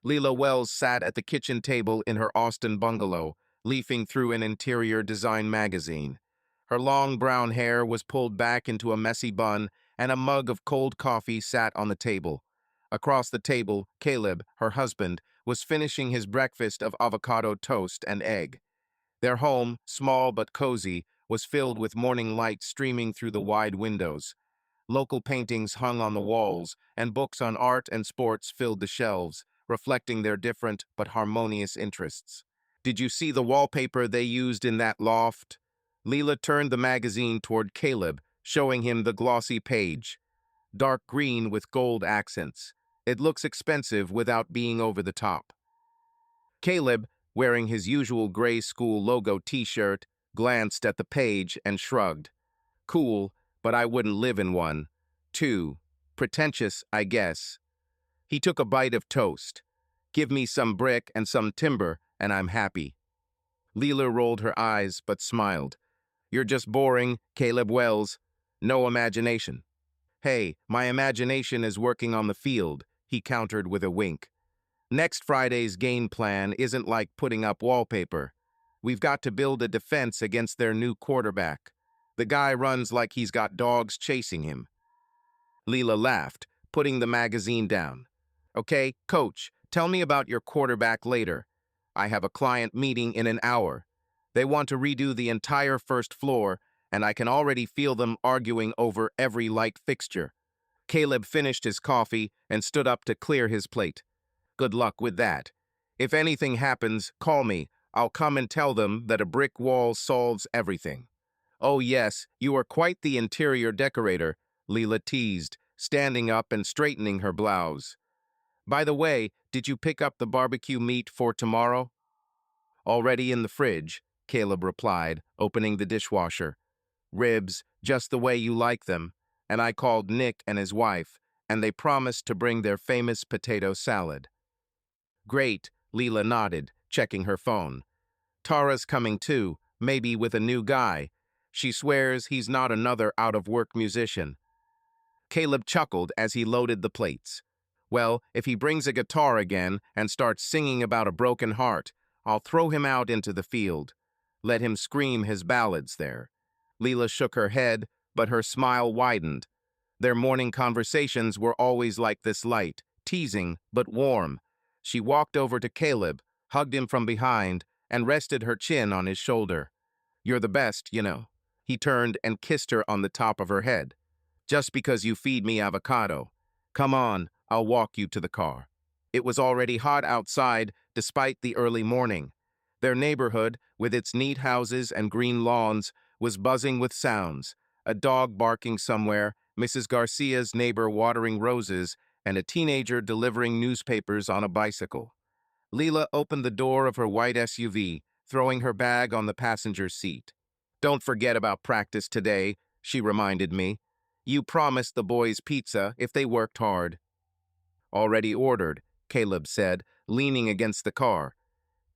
Leela Wells sat at the kitchen table in her Austin bungalow, leafing through an interior design magazine. Her long brown hair was pulled back into a messy bun, and a mug of cold coffee sat on the table. Across the table, Caleb, her husband, was finishing his breakfast of avocado toast and egg. Their home, small but cozy, was filled with morning light streaming through the wide windows. Local paintings hung on the walls, and books on art and sports filled the shelves, reflecting their different but harmonious interests. Did you see the wallpaper they used in that loft? Leela turned the magazine toward Caleb, showing him the glossy page. Dark green with gold accents. It looks expensive without being over the top. Caleb, wearing his usual gray school logo t-shirt, glanced at the page and shrugged. Cool, but I wouldn't live in one. Too pretentious, I guess. He took a bite of toast. Give me some brick and some timber, and I'm happy. Leela rolled her eyes, but smiled. You're just boring, Caleb Wells. No imagination. Hey, my imagination is working on the field, he countered with a wink. Next Friday's game plan isn't like putting up wallpaper. We've got to build a defense against their new quarterback. The guy runs like he's got dogs chasing him. Leela laughed, putting the magazine down. Okay, coach, tell me about your quarterback later. I have a client meeting in an hour. They want to redo the entire first floor, and I can already feel them arguing over every light fixture. Caleb finished his coffee and stood up to clear his plate. Good luck with that. If anything happens, call me. I'll come and tell them that a brick wall solves everything. Oh yes, you are quite the interior decorator, Leela teased, standing up and straightening her blouse. By the way, did you pick up the barbecue meat for tomorrow? Already in the fridge, Caleb replied, opening the dishwasher. Ribs, just the way you like them, and I called Nick and his wife, and they promised to bring their famous potato salad. Great, Leela nodded, checking her phone. Tara's coming too, maybe with a new guy. She swears he's not another out-of-work musician. Caleb chuckled as he loaded the plates. Well, if he brings a guitar again and starts singing about a broken heart, I'll throw him out into the field. Let him scream his ballads there. Leela shook her head, but her smile widened. Their morning conversations were always like this, light, teasing, but warm. She walked over to Caleb, hugged him from behind, and rested her chin on his shoulder. You're the best, you know. He turned and kissed her on the top of her head. Just because you feed me avocado. Come on, I'll walk you to the car. It was already hot outside, despite the early morning. Their neighborhood, with its neat houses and green lawns, was buzzing with sounds. A dog barking somewhere, Mrs. Garcia's neighbor watering roses, and a teenager delivering newspapers on a bicycle. Leela opened the door of her white SUV, throwing her bag on the passenger seat. Don't forget about practice today, she reminded me. You promised the boys pizza if they worked hard. Already ordered, Caleb said, leaning against the car.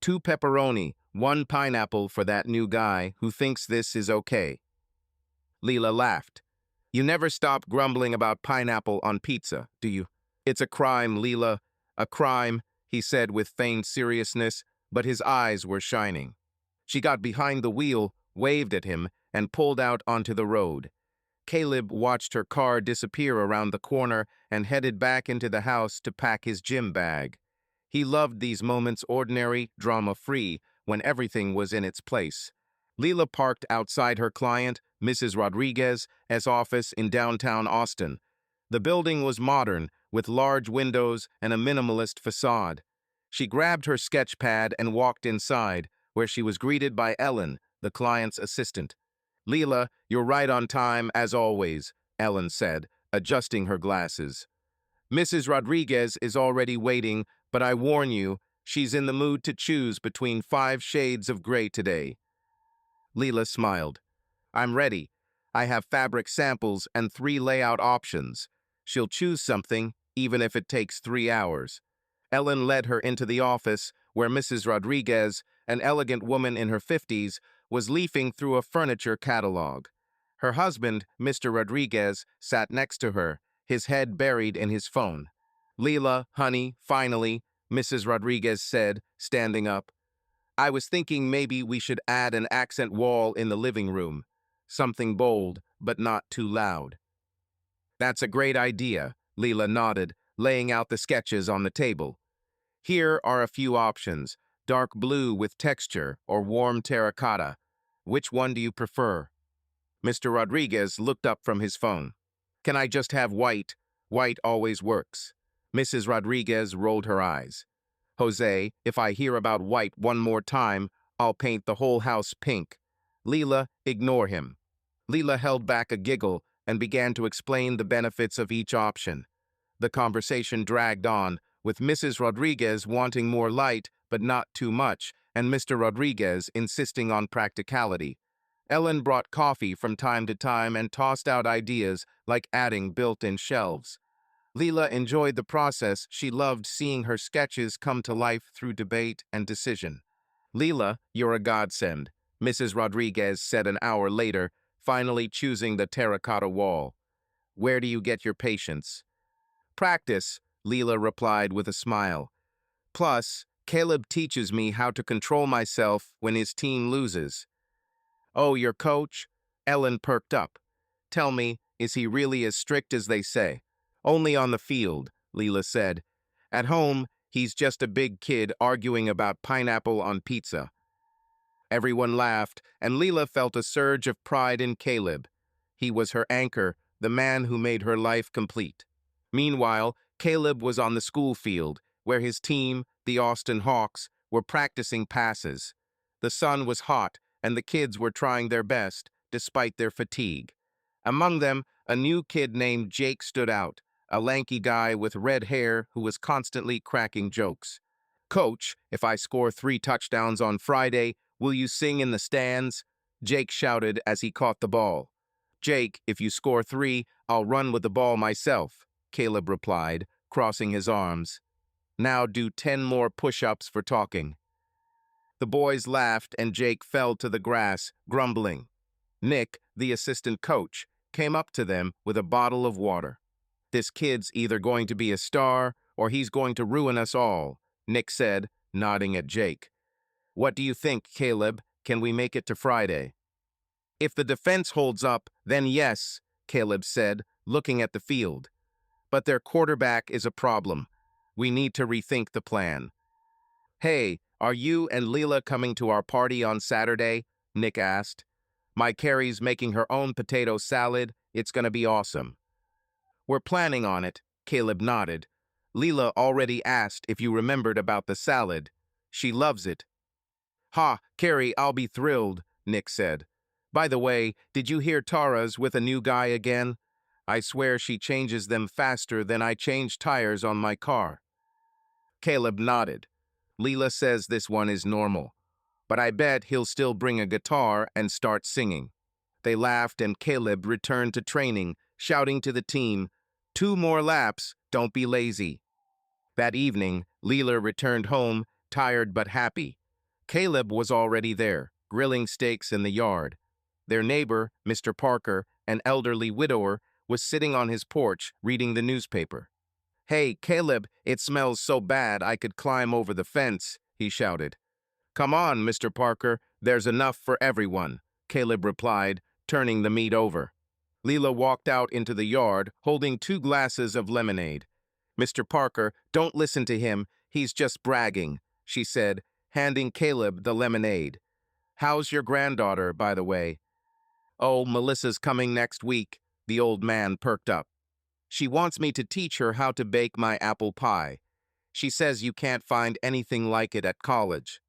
2 pepperoni, 1 pineapple for that new guy who thinks this is okay. Leela laughed. You never stop grumbling about pineapple on pizza, do you? It's a crime, Leela. A crime, he said with feigned seriousness, but his eyes were shining. She got behind the wheel, waved at him, and pulled out onto the road. Caleb watched her car disappear around the corner and headed back into the house to pack his gym bag. He loved these moments, ordinary, drama-free, when everything was in its place. Leela parked outside her client, Mrs. Rodriguez's office in downtown Austin. The building was modern, with large windows and a minimalist facade. She grabbed her sketch pad and walked inside, where she was greeted by Ellen, the client's assistant. Leela, you're right on time, as always, Ellen said, adjusting her glasses. Mrs. Rodriguez is already waiting, but I warn you, she's in the mood to choose between 5 shades of gray today. Leela smiled. I'm ready. I have fabric samples and 3 layout options. She'll choose something, even if it takes 3 hours. Ellen led her into the office, where Mrs. Rodriguez, an elegant woman in her 50s, was leafing through a furniture catalog. Her husband, Mr. Rodriguez, sat next to her, his head buried in his phone. Leela, honey, finally, Mrs. Rodriguez said, standing up. I was thinking maybe we should add an accent wall in the living room. Something bold, but not too loud. That's a great idea, Leela nodded, laying out the sketches on the table. Here are a few options: dark blue with texture or warm terracotta. Which one do you prefer? Mr. Rodriguez looked up from his phone. Can I just have white? White always works. Mrs. Rodriguez rolled her eyes. Jose, if I hear about white one more time, I'll paint the whole house pink. Leela, ignore him. Leela held back a giggle and began to explain the benefits of each option. The conversation dragged on, with Mrs. Rodriguez wanting more light but not too much, and Mr. Rodriguez insisting on practicality. Ellen brought coffee from time to time and tossed out ideas like adding built-in shelves. Leela enjoyed the process. She loved seeing her sketches come to life through debate and decision. Leela, you're a godsend, Mrs. Rodriguez said an hour later, finally choosing the terracotta wall. Where do you get your patience? Practice, Leela replied with a smile. Plus, Caleb teaches me how to control myself when his team loses. Oh, your coach? Ellen perked up. Tell me, is he really as strict as they say? Only on the field, Leela said. At home, he's just a big kid arguing about pineapple on pizza. Everyone laughed, and Leela felt a surge of pride in Caleb. He was her anchor, the man who made her life complete. Meanwhile, Caleb was on the school field, where his team, the Austin Hawks, were practicing passes. The sun was hot, and the kids were trying their best, despite their fatigue. Among them, a new kid named Jake stood out, a lanky guy with red hair who was constantly cracking jokes. Coach, if I score 3 touchdowns on Friday, will you sing in the stands? Jake shouted as he caught the ball. Jake, if you score 3, I'll run with the ball myself, Caleb replied, crossing his arms. Now do 10 more push-ups for talking. The boys laughed and Jake fell to the grass, grumbling. Nick, the assistant coach, came up to them with a bottle of water. This kid's either going to be a star or he's going to ruin us all, Nick said, nodding at Jake. What do you think, Caleb? Can we make it to Friday? If the defense holds up, then yes, Caleb said, looking at the field. But their quarterback is a problem. We need to rethink the plan. Hey, are you and Leela coming to our party on Saturday? Nick asked. My Carrie's making her own potato salad. It's gonna be awesome. We're planning on it, Caleb nodded. Leela already asked if you remembered about the salad. She loves it. Ha, Carrie, I'll be thrilled, Nick said. By the way, did you hear Tara's with a new guy again? I swear she changes them faster than I change tires on my car. Caleb nodded. Leela says this one is normal, but I bet he'll still bring a guitar and start singing. They laughed and Caleb returned to training, shouting to the team, 2 more laps, don't be lazy. That evening, Leela returned home, tired but happy. Caleb was already there, grilling steaks in the yard. Their neighbor, Mr. Parker, an elderly widower, was sitting on his porch reading the newspaper. Hey, Caleb, it smells so bad I could climb over the fence, he shouted. Come on, Mr. Parker, there's enough for everyone, Caleb replied, turning the meat over. Leela walked out into the yard, holding 2 glasses of lemonade. Mr. Parker, don't listen to him, he's just bragging, she said, handing Caleb the lemonade. How's your granddaughter, by the way? Oh, Melissa's coming next week, the old man perked up. She wants me to teach her how to bake my apple pie. She says you can't find anything like it at college.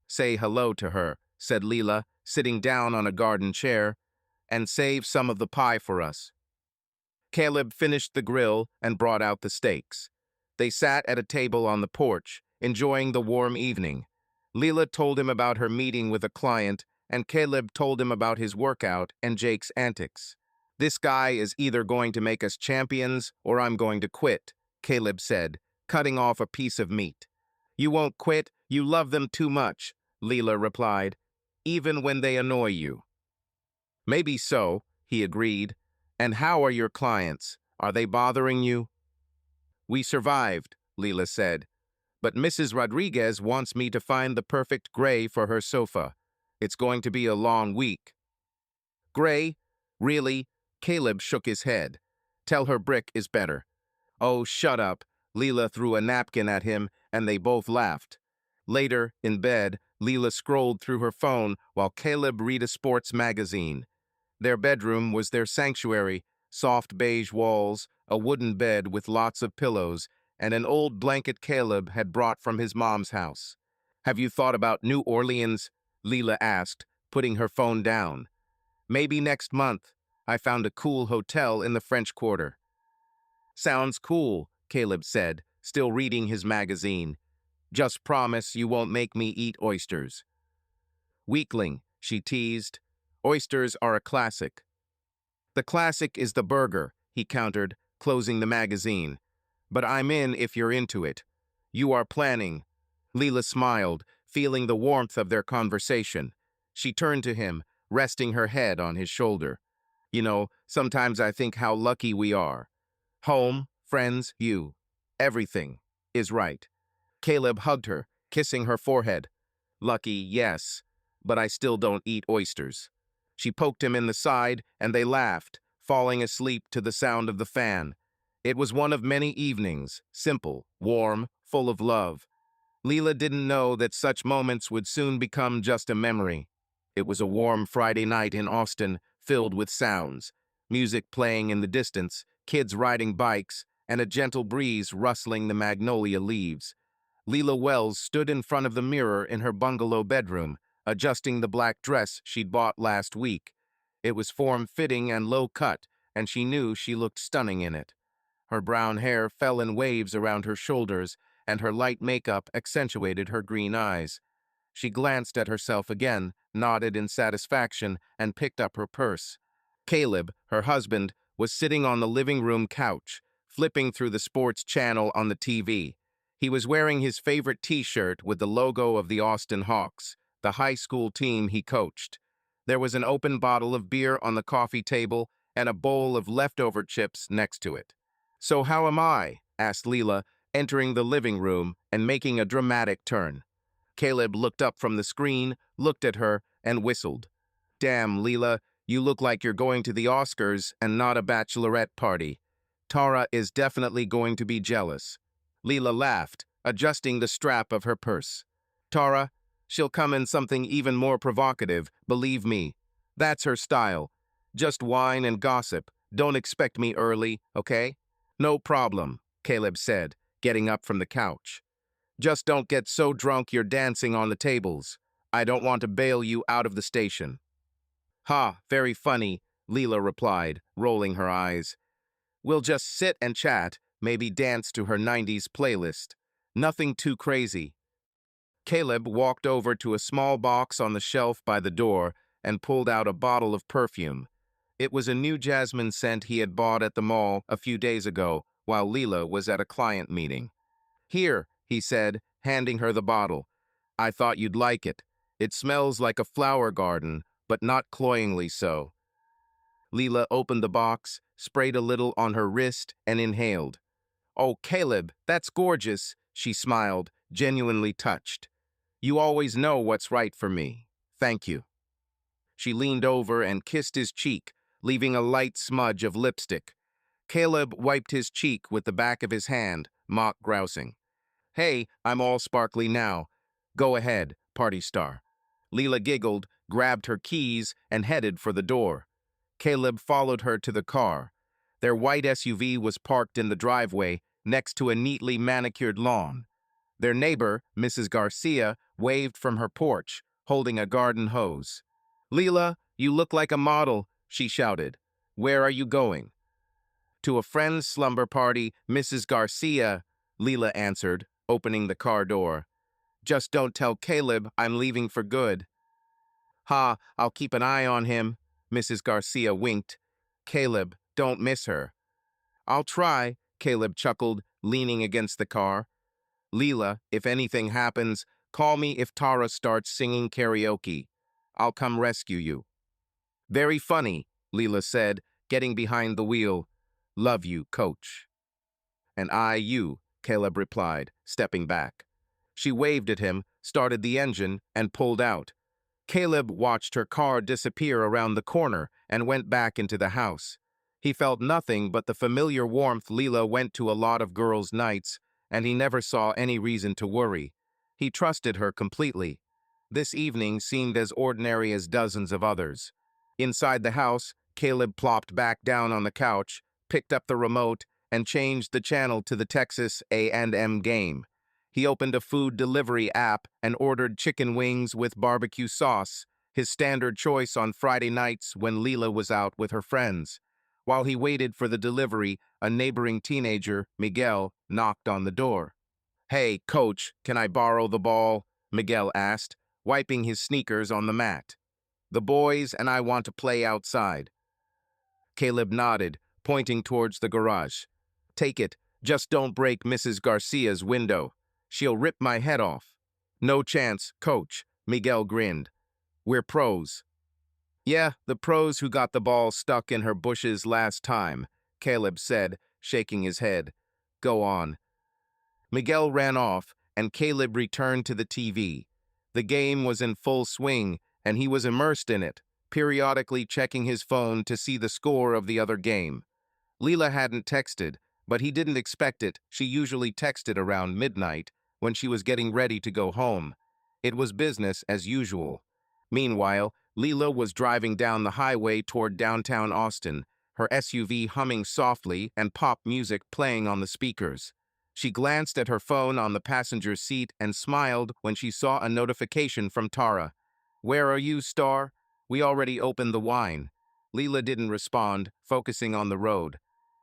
Say hello to her, said Leela, sitting down on a garden chair, and save some of the pie for us. Caleb finished the grill and brought out the steaks. They sat at a table on the porch, enjoying the warm evening. Leela told him about her meeting with a client, and Caleb told him about his workout and Jake's antics. This guy is either going to make us champions or I'm going to quit, Caleb said, cutting off a piece of meat. You won't quit, you love them too much, Leela replied, even when they annoy you. Maybe so, he agreed. And how are your clients? Are they bothering you? We survived, Leela said. But Mrs. Rodriguez wants me to find the perfect gray for her sofa. It's going to be a long week. Gray? Really? Caleb shook his head. Tell her brick is better. Oh, shut up. Leela threw a napkin at him, and they both laughed. Later, in bed, Leela scrolled through her phone while Caleb read a sports magazine. Their bedroom was their sanctuary, soft beige walls, a wooden bed with lots of pillows, and an old blanket Caleb had brought from his mom's house. Have you thought about New Orleans? Leela asked, putting her phone down. Maybe next month. I found a cool hotel in the French Quarter. Sounds cool, Caleb said, still reading his magazine. Just promise you won't make me eat oysters. Weakling, she teased. Oysters are a classic. The classic is the burger, he countered, closing the magazine. But I'm in if you're into it. You are planning. Leela smiled, feeling the warmth of their conversation. She turned to him, resting her head on his shoulder. You know, sometimes I think how lucky we are. Home, friends, you. Everything is right. Caleb hugged her, kissing her forehead. Lucky, yes, but I still don't eat oysters. She poked him in the side, and they laughed, falling asleep to the sound of the fan. It was one of many evenings, simple, warm, full of love. Leela didn't know that such moments would soon become just a memory. It was a warm Friday night in Austin, filled with sounds. Music playing in the distance, kids riding bikes, and a gentle breeze rustling the magnolia leaves. Leela Wells stood in front of the mirror in her bungalow bedroom, adjusting the black dress she'd bought last week. It was form-fitting and low-cut, and she knew she looked stunning in it. Her brown hair fell in waves around her shoulders, and her light makeup accentuated her green eyes. She glanced at herself again, nodded in satisfaction, and picked up her purse. Caleb, her husband, was sitting on the living room couch, flipping through the sports channel on the TV. He was wearing his favorite t-shirt with the logo of the Austin Hawks, the high school team he coached. There was an open bottle of beer on the coffee table and a bowl of leftover chips next to it. "So how am I?" asked Leela, entering the living room and making a dramatic turn. Caleb looked up from the screen, looked at her, and whistled. "Damn, Leela, you look like you're going to the Oscars and not a bachelorette party. Tara is definitely going to be jealous." Leela laughed, adjusting the strap of her purse. "Tara, she'll come in something even more provocative, believe me. That's her style. Just wine and gossip. Don't expect me early, okay?" "No problem," Caleb said, getting up from the couch. "Just don't get so drunk you're dancing on the tables. I don't want to bail you out of the station." "Ha, very funny," Leela replied, rolling her eyes. "We'll just sit and chat, maybe dance to her 90s playlist. Nothing too crazy." Caleb walked over to a small box on the shelf by the door and pulled out a bottle of perfume. It was a new jasmine scent he had bought at the mall a few days ago while Leela was at a client meeting. "Here," he said, handing her the bottle. "I thought you'd like it. It smells like a flower garden, but not cloyingly so." Leela opened the box, sprayed a little on her wrist, and inhaled. "Oh, Caleb, that's gorgeous," she smiled, genuinely touched. "You always know what's right for me. Thank you." She leaned over and kissed his cheek, leaving a light smudge of lipstick. Caleb wiped his cheek with the back of his hand, mock grousing. "Hey, I'm all sparkly now. Go ahead, party star." Leela giggled, grabbed her keys, and headed for the door. Caleb followed her to the car. Their white SUV was parked in the driveway, next to a neatly manicured lawn. Their neighbor, Mrs. Garcia, waved from her porch, holding a garden hose. "Leela, you look like a model," she shouted. "Where are you going?" "To a friend's slumber party, Mrs. Garcia," Leela answered, opening the car door. "Just don't tell Caleb I'm leaving for good." "Ha, I'll keep an eye on him," Mrs. Garcia winked. "Caleb, don't miss her." "I'll try," Caleb chuckled, leaning against the car. "Leela, if anything happens, call me if Tara starts singing karaoke. I'll come rescue you." "Very funny," Leela said, getting behind the wheel. "Love you, coach." "And I you," Caleb replied, stepping back. She waved at him, started the engine, and pulled out. Caleb watched her car disappear around the corner and went back into the house. He felt nothing but the familiar warmth Leela went to a lot of girls' nights, and he never saw any reason to worry. He trusted her completely. This evening seemed as ordinary as dozens of others. Inside the house, Caleb plopped back down on the couch, picked up the remote, and changed the channel to the Texas A&M game. He opened a food delivery app and ordered chicken wings with barbecue sauce, his standard choice on Friday nights when Leela was out with her friends. While he waited for the delivery, a neighboring teenager, Miguel, knocked on the door. "Hey, coach, can I borrow the ball?" Miguel asked, wiping his sneakers on the mat. "The boys and I want to play outside." Caleb nodded, pointing towards the garage. "Take it, just don't break Mrs. Garcia's window. She'll rip my head off." "No chance, coach," Miguel grinned. "We're pros." "Yeah, the pros who got the ball stuck in her bushes last time," Caleb said, shaking his head. "Go on." Miguel ran off, and Caleb returned to the TV. The game was in full swing, and he was immersed in it, periodically checking his phone to see the score of the other game. Leela hadn't texted, but he didn't expect it. She usually texted around midnight, when she was getting ready to go home. It was business as usual. Meanwhile, Leela was driving down the highway toward downtown Austin, her SUV humming softly and pop music playing on the speakers. She glanced at her phone on the passenger seat and smiled when she saw a notification from Tara. "Where are you, Star? We already opened the wine." Leela didn't respond, focusing on the road.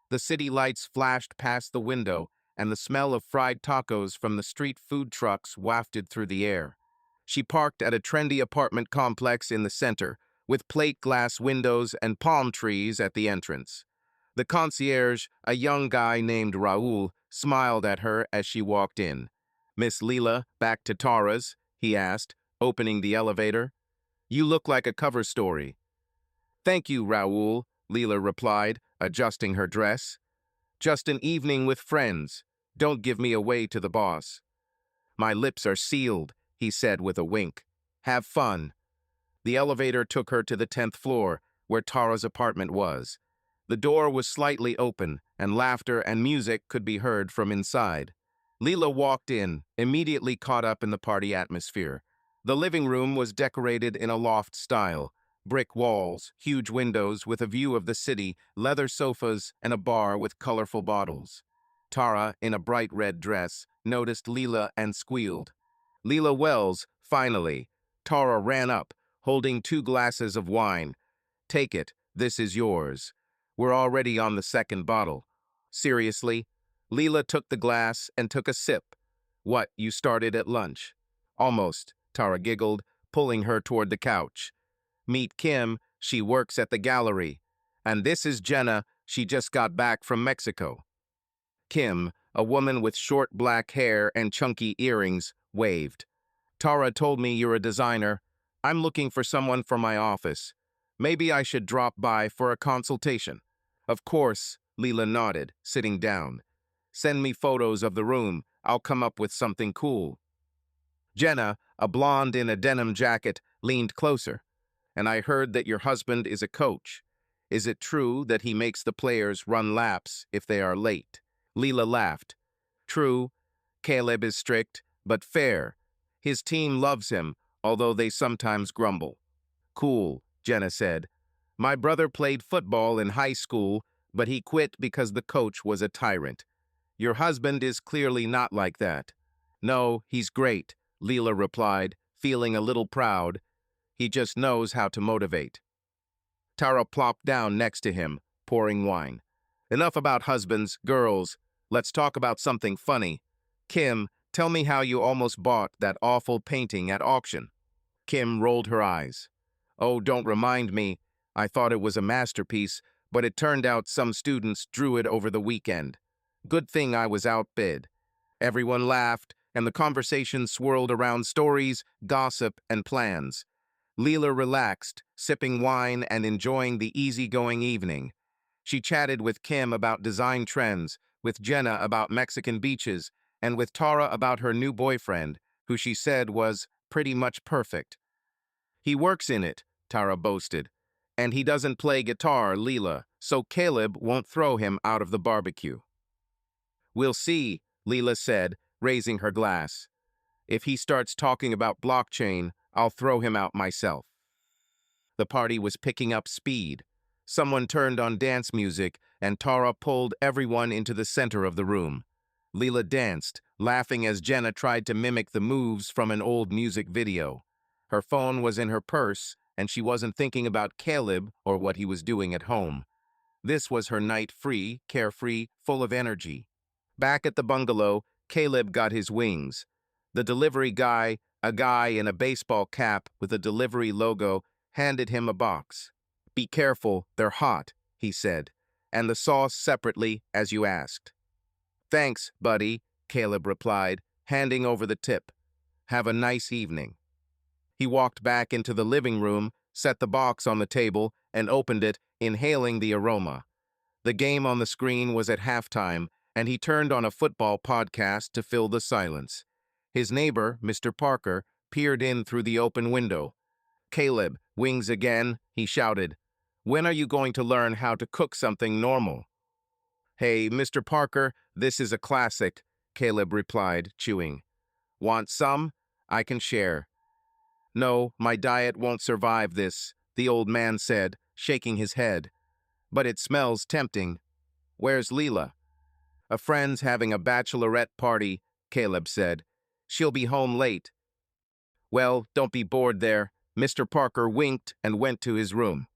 The city lights flashed past the window, and the smell of fried tacos from the street food trucks wafted through the air. She parked at a trendy apartment complex in the center, with plate glass windows and palm trees at the entrance. The concierge, a young guy named Raul, smiled at her as she walked in. "Miss Leela, back to Tara's?" he asked, opening the elevator. "You look like a cover story." "Thank you, Raul," Leela replied, adjusting her dress. "Just an evening with friends. Don't give me away to the boss." "My lips are sealed," he said with a wink. "Have fun." The elevator took her to the 10th floor, where Tara's apartment was. The door was slightly open, and laughter and music could be heard from inside. Leela walked in, immediately caught up in the party atmosphere. The living room was decorated in a loft style. Brick walls, huge windows with a view of the city, leather sofas, and a bar with colorful bottles. Tara, in a bright red dress, noticed Leela and squealed. "Leela Wells, finally." Tara ran up, holding 2 glasses of wine. "Take it, this is yours. We're already on the 2nd bottle." "Seriously?" Leela took the glass and took a sip. "What, you started at lunch?" "Almost," Tara giggled, pulling her toward the couch. "Meet Kim, she works at the gallery. And this is Jenna, she just got back from Mexico." Kim, a woman with short black hair and chunky earrings, waved. "Tara told me you're a designer. I'm looking for someone for my office. Maybe I should drop by for a consultation." "Of course," Leela nodded, sitting down. "Send me photos of the room. I'll come up with something cool." Jenna, a blonde in a denim jacket, leaned closer. "And I heard that your husband is a coach. Is it true that he makes the players run laps if they are late?" Leela laughed. "True. Caleb is strict, but fair. His team loves him, although they sometimes grumble." "Cool," Jenna said. "My brother played football in high school, but he quit because the coach was a tyrant. Your husband is clearly not like that." "No, he's great," Leela replied, feeling a little proud. "He just knows how to motivate." Tara plopped down next to him, pouring wine. "Enough about husbands, girls. Let's talk about something funny. Kim, tell me how you almost bought that awful painting at auction." Kim rolled her eyes. "Oh, don't remind me. I thought it was a masterpiece, but it turned out some students drew it over the weekend. Good thing I was outbid." Everyone laughed, and the conversation swirled around stories, gossip, and plans. Leela relaxed, sipping wine and enjoying the easygoing evening. She chatted with Kim about design trends, with Jenna about Mexican beaches, and with Tara about her new boyfriend, who she said was pretty much perfect. He works in it, Tara boasted. And he doesn't play guitar, Leela, so Caleb won't throw him out of the barbecue. We'll see, Leela said, raising her glass. If he starts talking about blockchain, I'll throw him out myself. The party was picking up speed. Someone turned on dance music, and Tara pulled everyone into the center of the room. Leela danced, laughing as Jenna tried to mimic the moves from an old music video. Her phone was in her purse, and she wasn't thinking about Caleb or what he was doing at home. This was her night free, carefree, full of energy. Back at the bungalow, Caleb got his wings. The delivery guy, a guy in a baseball cap with a delivery logo, handed him a box. "Be careful, they're hot," he said, "and the sauce separately, as you asked." "Thanks, buddy," Caleb replied, handing over the tip. "Have a nice evening." He walked back into the living room, set the box on the table, and opened it, inhaling the aroma. The game on the screen was at halftime, and he turned on a football podcast to fill the silence. His neighbor, Mr. Parker, peered in through the open window. "Caleb, wings again," he shouted. "When are you going to learn how to cook something normal?" "Hey, Mr. Parker, this is a classic," Caleb replied, chewing. "Want some? I can share." "No, my diet won't survive this," the old man said, shaking his head. "But it smells tempting. Where's Leela?" "A friend's having a bachelorette party," Caleb said. "She'll be home late." "Well, don't be bored there." Mr. Parker winked and went to his room.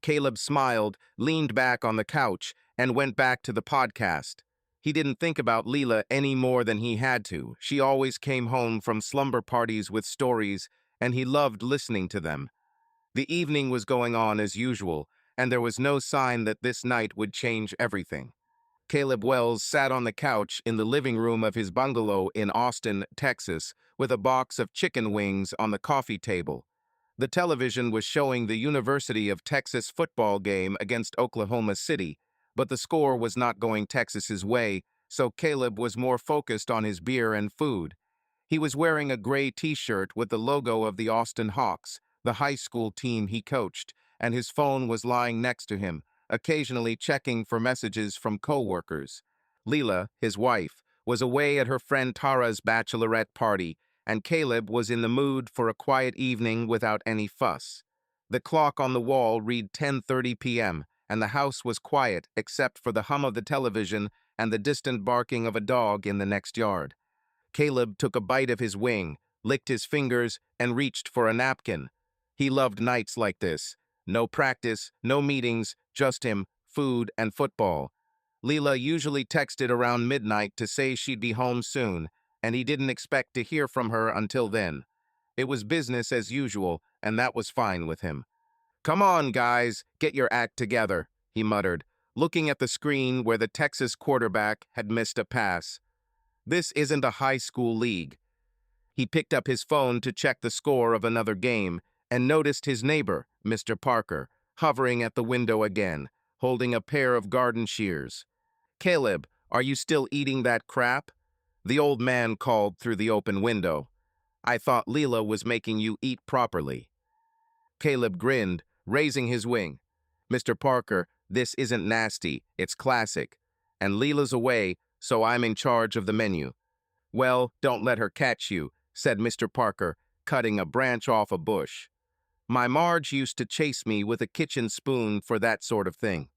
Caleb smiled, leaned back on the couch, and went back to the podcast. He didn't think about Leela any more than he had to. She always came home from slumber parties with stories, and he loved listening to them. The evening was going on as usual, and there was no sign that this night would change everything. Caleb Wells sat on the couch in the living room of his bungalow in Austin, Texas, with a box of chicken wings on the coffee table. The television was showing the University of Texas football game against Oklahoma City, but the score was not going Texas's way, so Caleb was more focused on his beer and food. He was wearing a gray t-shirt with the logo of the Austin Hawks, the high school team he coached, and his phone was lying next to him, occasionally checking for messages from co-workers. Leela, his wife, was away at her friend Tara's bachelorette party, and Caleb was in the mood for a quiet evening without any fuss. The clock on the wall read 10:30 p.m., and the house was quiet except for the hum of the television and the distant barking of a dog in the next yard. Caleb took a bite of his wing, licked his fingers, and reached for a napkin. He loved nights like this. No practice, no meetings, just him, food, and football. Leela usually texted around midnight to say she'd be home soon, and he didn't expect to hear from her until then. It was business as usual, and that was fine with him. "Come on, guys, get your act together," he muttered, looking at the screen where the Texas quarterback had missed a pass. "This isn't a high school league." He picked up his phone to check the score of another game and noticed his neighbor, Mr. Parker, hovering at the window again, holding a pair of garden shears. "Caleb, are you still eating that crap?" the old man called through the open window. "I thought Leela was making you eat properly." Caleb grinned, raising his wing. "Mr. Parker, this isn't nasty, it's classic. And Leela's away, so I'm in charge of the menu." "Well, don't let her catch you," said Mr. Parker, cutting a branch off a bush. "My Marge used to chase me with a kitchen spoon for that sort of thing."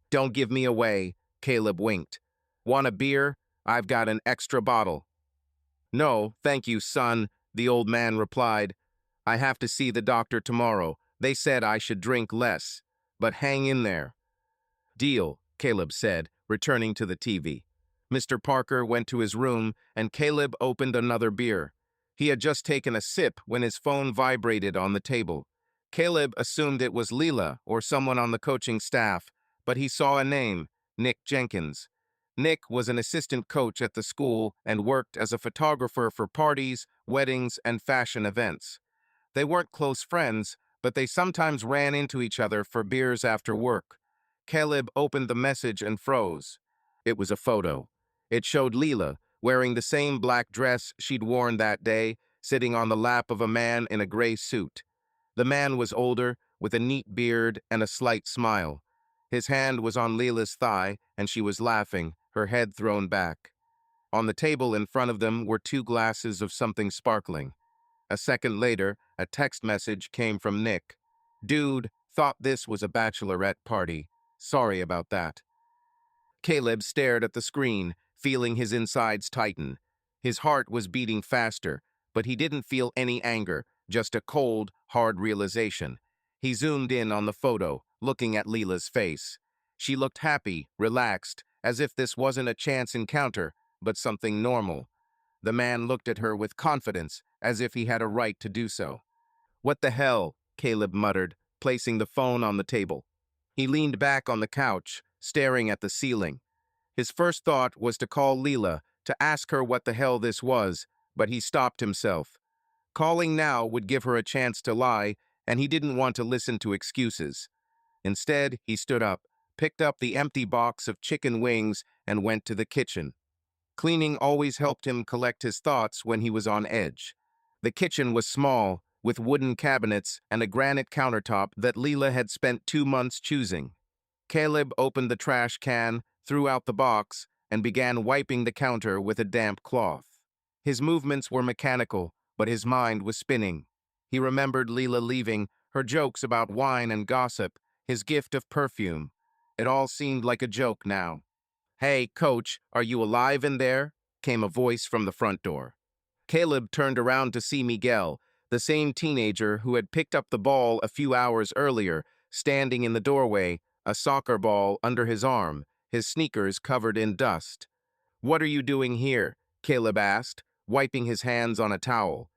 "Don't give me away," Caleb winked. "Want a beer? I've got an extra bottle." "No, thank you, son," the old man replied. "I have to see the doctor tomorrow. They said I should drink less. But hang in there." "Deal," Caleb said, returning to the TV. Mr. Parker went to his room, and Caleb opened another beer. He had just taken a sip when his phone vibrated on the table. Caleb assumed it was Leela or someone on the coaching staff, but he saw a name, Nick Jenkins. Nick was an assistant coach at the school and worked as a photographer for parties, weddings, and fashion events. They weren't close friends, but they sometimes ran into each other for beers after work. Caleb opened the message and froze. It was a photo. It showed Leela, wearing the same black dress she'd worn that day, sitting on the lap of a man in a gray suit. The man was older, with a neat beard and a slight smile. His hand was on Leela's thigh, and she was laughing, her head thrown back. On the table in front of them were two glasses of something sparkling. A second later, a text message came from Nick. "Dude, thought this was a bachelorette party. Sorry about that." Caleb stared at the screen, feeling his insides tighten. His heart was beating faster, but he didn't feel any anger, just a cold, hard realization. He zoomed in on the photo, looking at Leela's face. She looked happy, relaxed, as if this wasn't a chance encounter, but something normal. The man looked at her with confidence, as if he had a right to do so. "What the hell?" Caleb muttered, placing the phone on the table. He leaned back on the couch, staring at the ceiling. His first thought was to call Leela, to ask her what the hell this was, but he stopped himself. Calling now would give her a chance to lie, and he didn't want to listen to excuses. Instead, he stood up, picked up the empty box of chicken wings, and went to the kitchen. Cleaning always helped him collect his thoughts when he was on edge. The kitchen was small, with wooden cabinets and a granite countertop that Leela had spent 2 months choosing. Caleb opened the trash can, threw out the box, and began wiping the counter with a damp cloth. His movements were mechanical, but his mind was spinning. He remembered Leela leaving, her jokes about wine and gossip, his gift of perfume. It all seemed like a joke now. "Hey, coach, are you alive in there?" came a voice from the front door. Caleb turned around to see Miguel, the same teenager who had picked up the ball a few hours earlier, standing in the doorway, a soccer ball under his arm, his sneakers covered in dust. "What are you doing here?" Caleb asked, wiping his hands on a towel.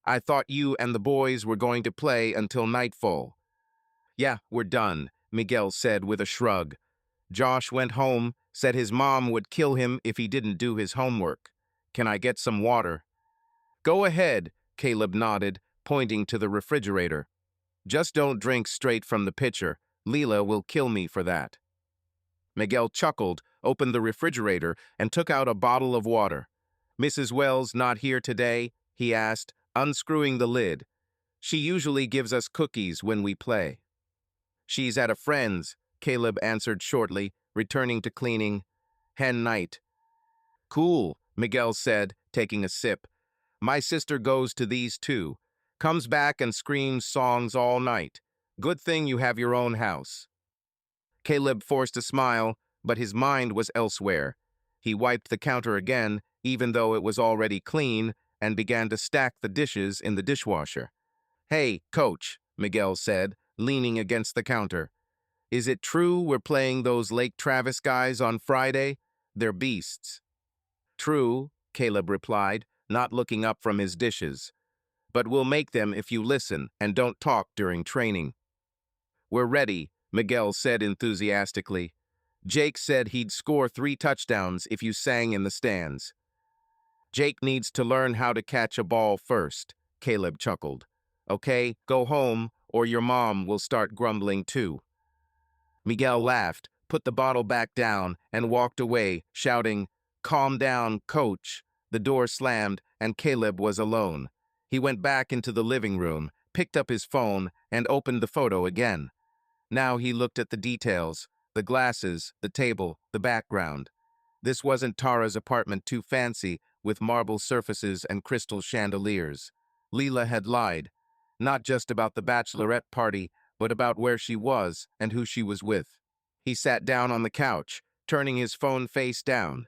"I thought you and the boys were going to play until nightfall." "Yeah, we're done," Miguel said with a shrug. "Josh went home, said his mom would kill him if he didn't do his homework. Can I get some water?" "Go ahead," Caleb nodded, pointing to the refrigerator. "Just don't drink straight from the pitcher. Leela will kill me for that." Miguel chuckled, opened the refrigerator, and took out a bottle of water. "Mrs. Wells not here today?" he asked, unscrewing the lid. "She usually gives us cookies when we play." "She's at a friend's," Caleb answered shortly, returning to cleaning. "Hen night." "Cool," Miguel said, taking a sip. "My sister goes to these too. Comes back and screams songs all night. Good thing you have your own house." Caleb forced a smile, but his mind was elsewhere. He wiped the counter again, even though it was already clean, and began to stack the dishes in the dishwasher. "Hey, coach," Miguel said, leaning against the counter. "Is it true we're playing those Lake Travis guys on Friday? They're beasts." "True," Caleb replied, not looking up from his dishes. "But we'll make them if you listen and don't talk during training." "We're ready," Miguel said enthusiastically. "Jake said he'd score 3 touchdowns if you sang in the stands." "Jake needs to learn how to catch a ball first," Caleb chuckled. "Okay, go home, or your mom will start grumbling too." Miguel laughed, put the bottle back down, and walked away, shouting, "Calm down, coach." The door slammed, and Caleb was alone. He went back into the living room, picked up his phone, and opened the photo again. Now he looked at the details, the glasses, the table, the background. This wasn't Tara's apartment too fancy, with marble surfaces and crystal chandeliers. Leela had lied, not just about the bachelorette party, but about where she was and who she was with. He sat down on the couch, turning his phone face down.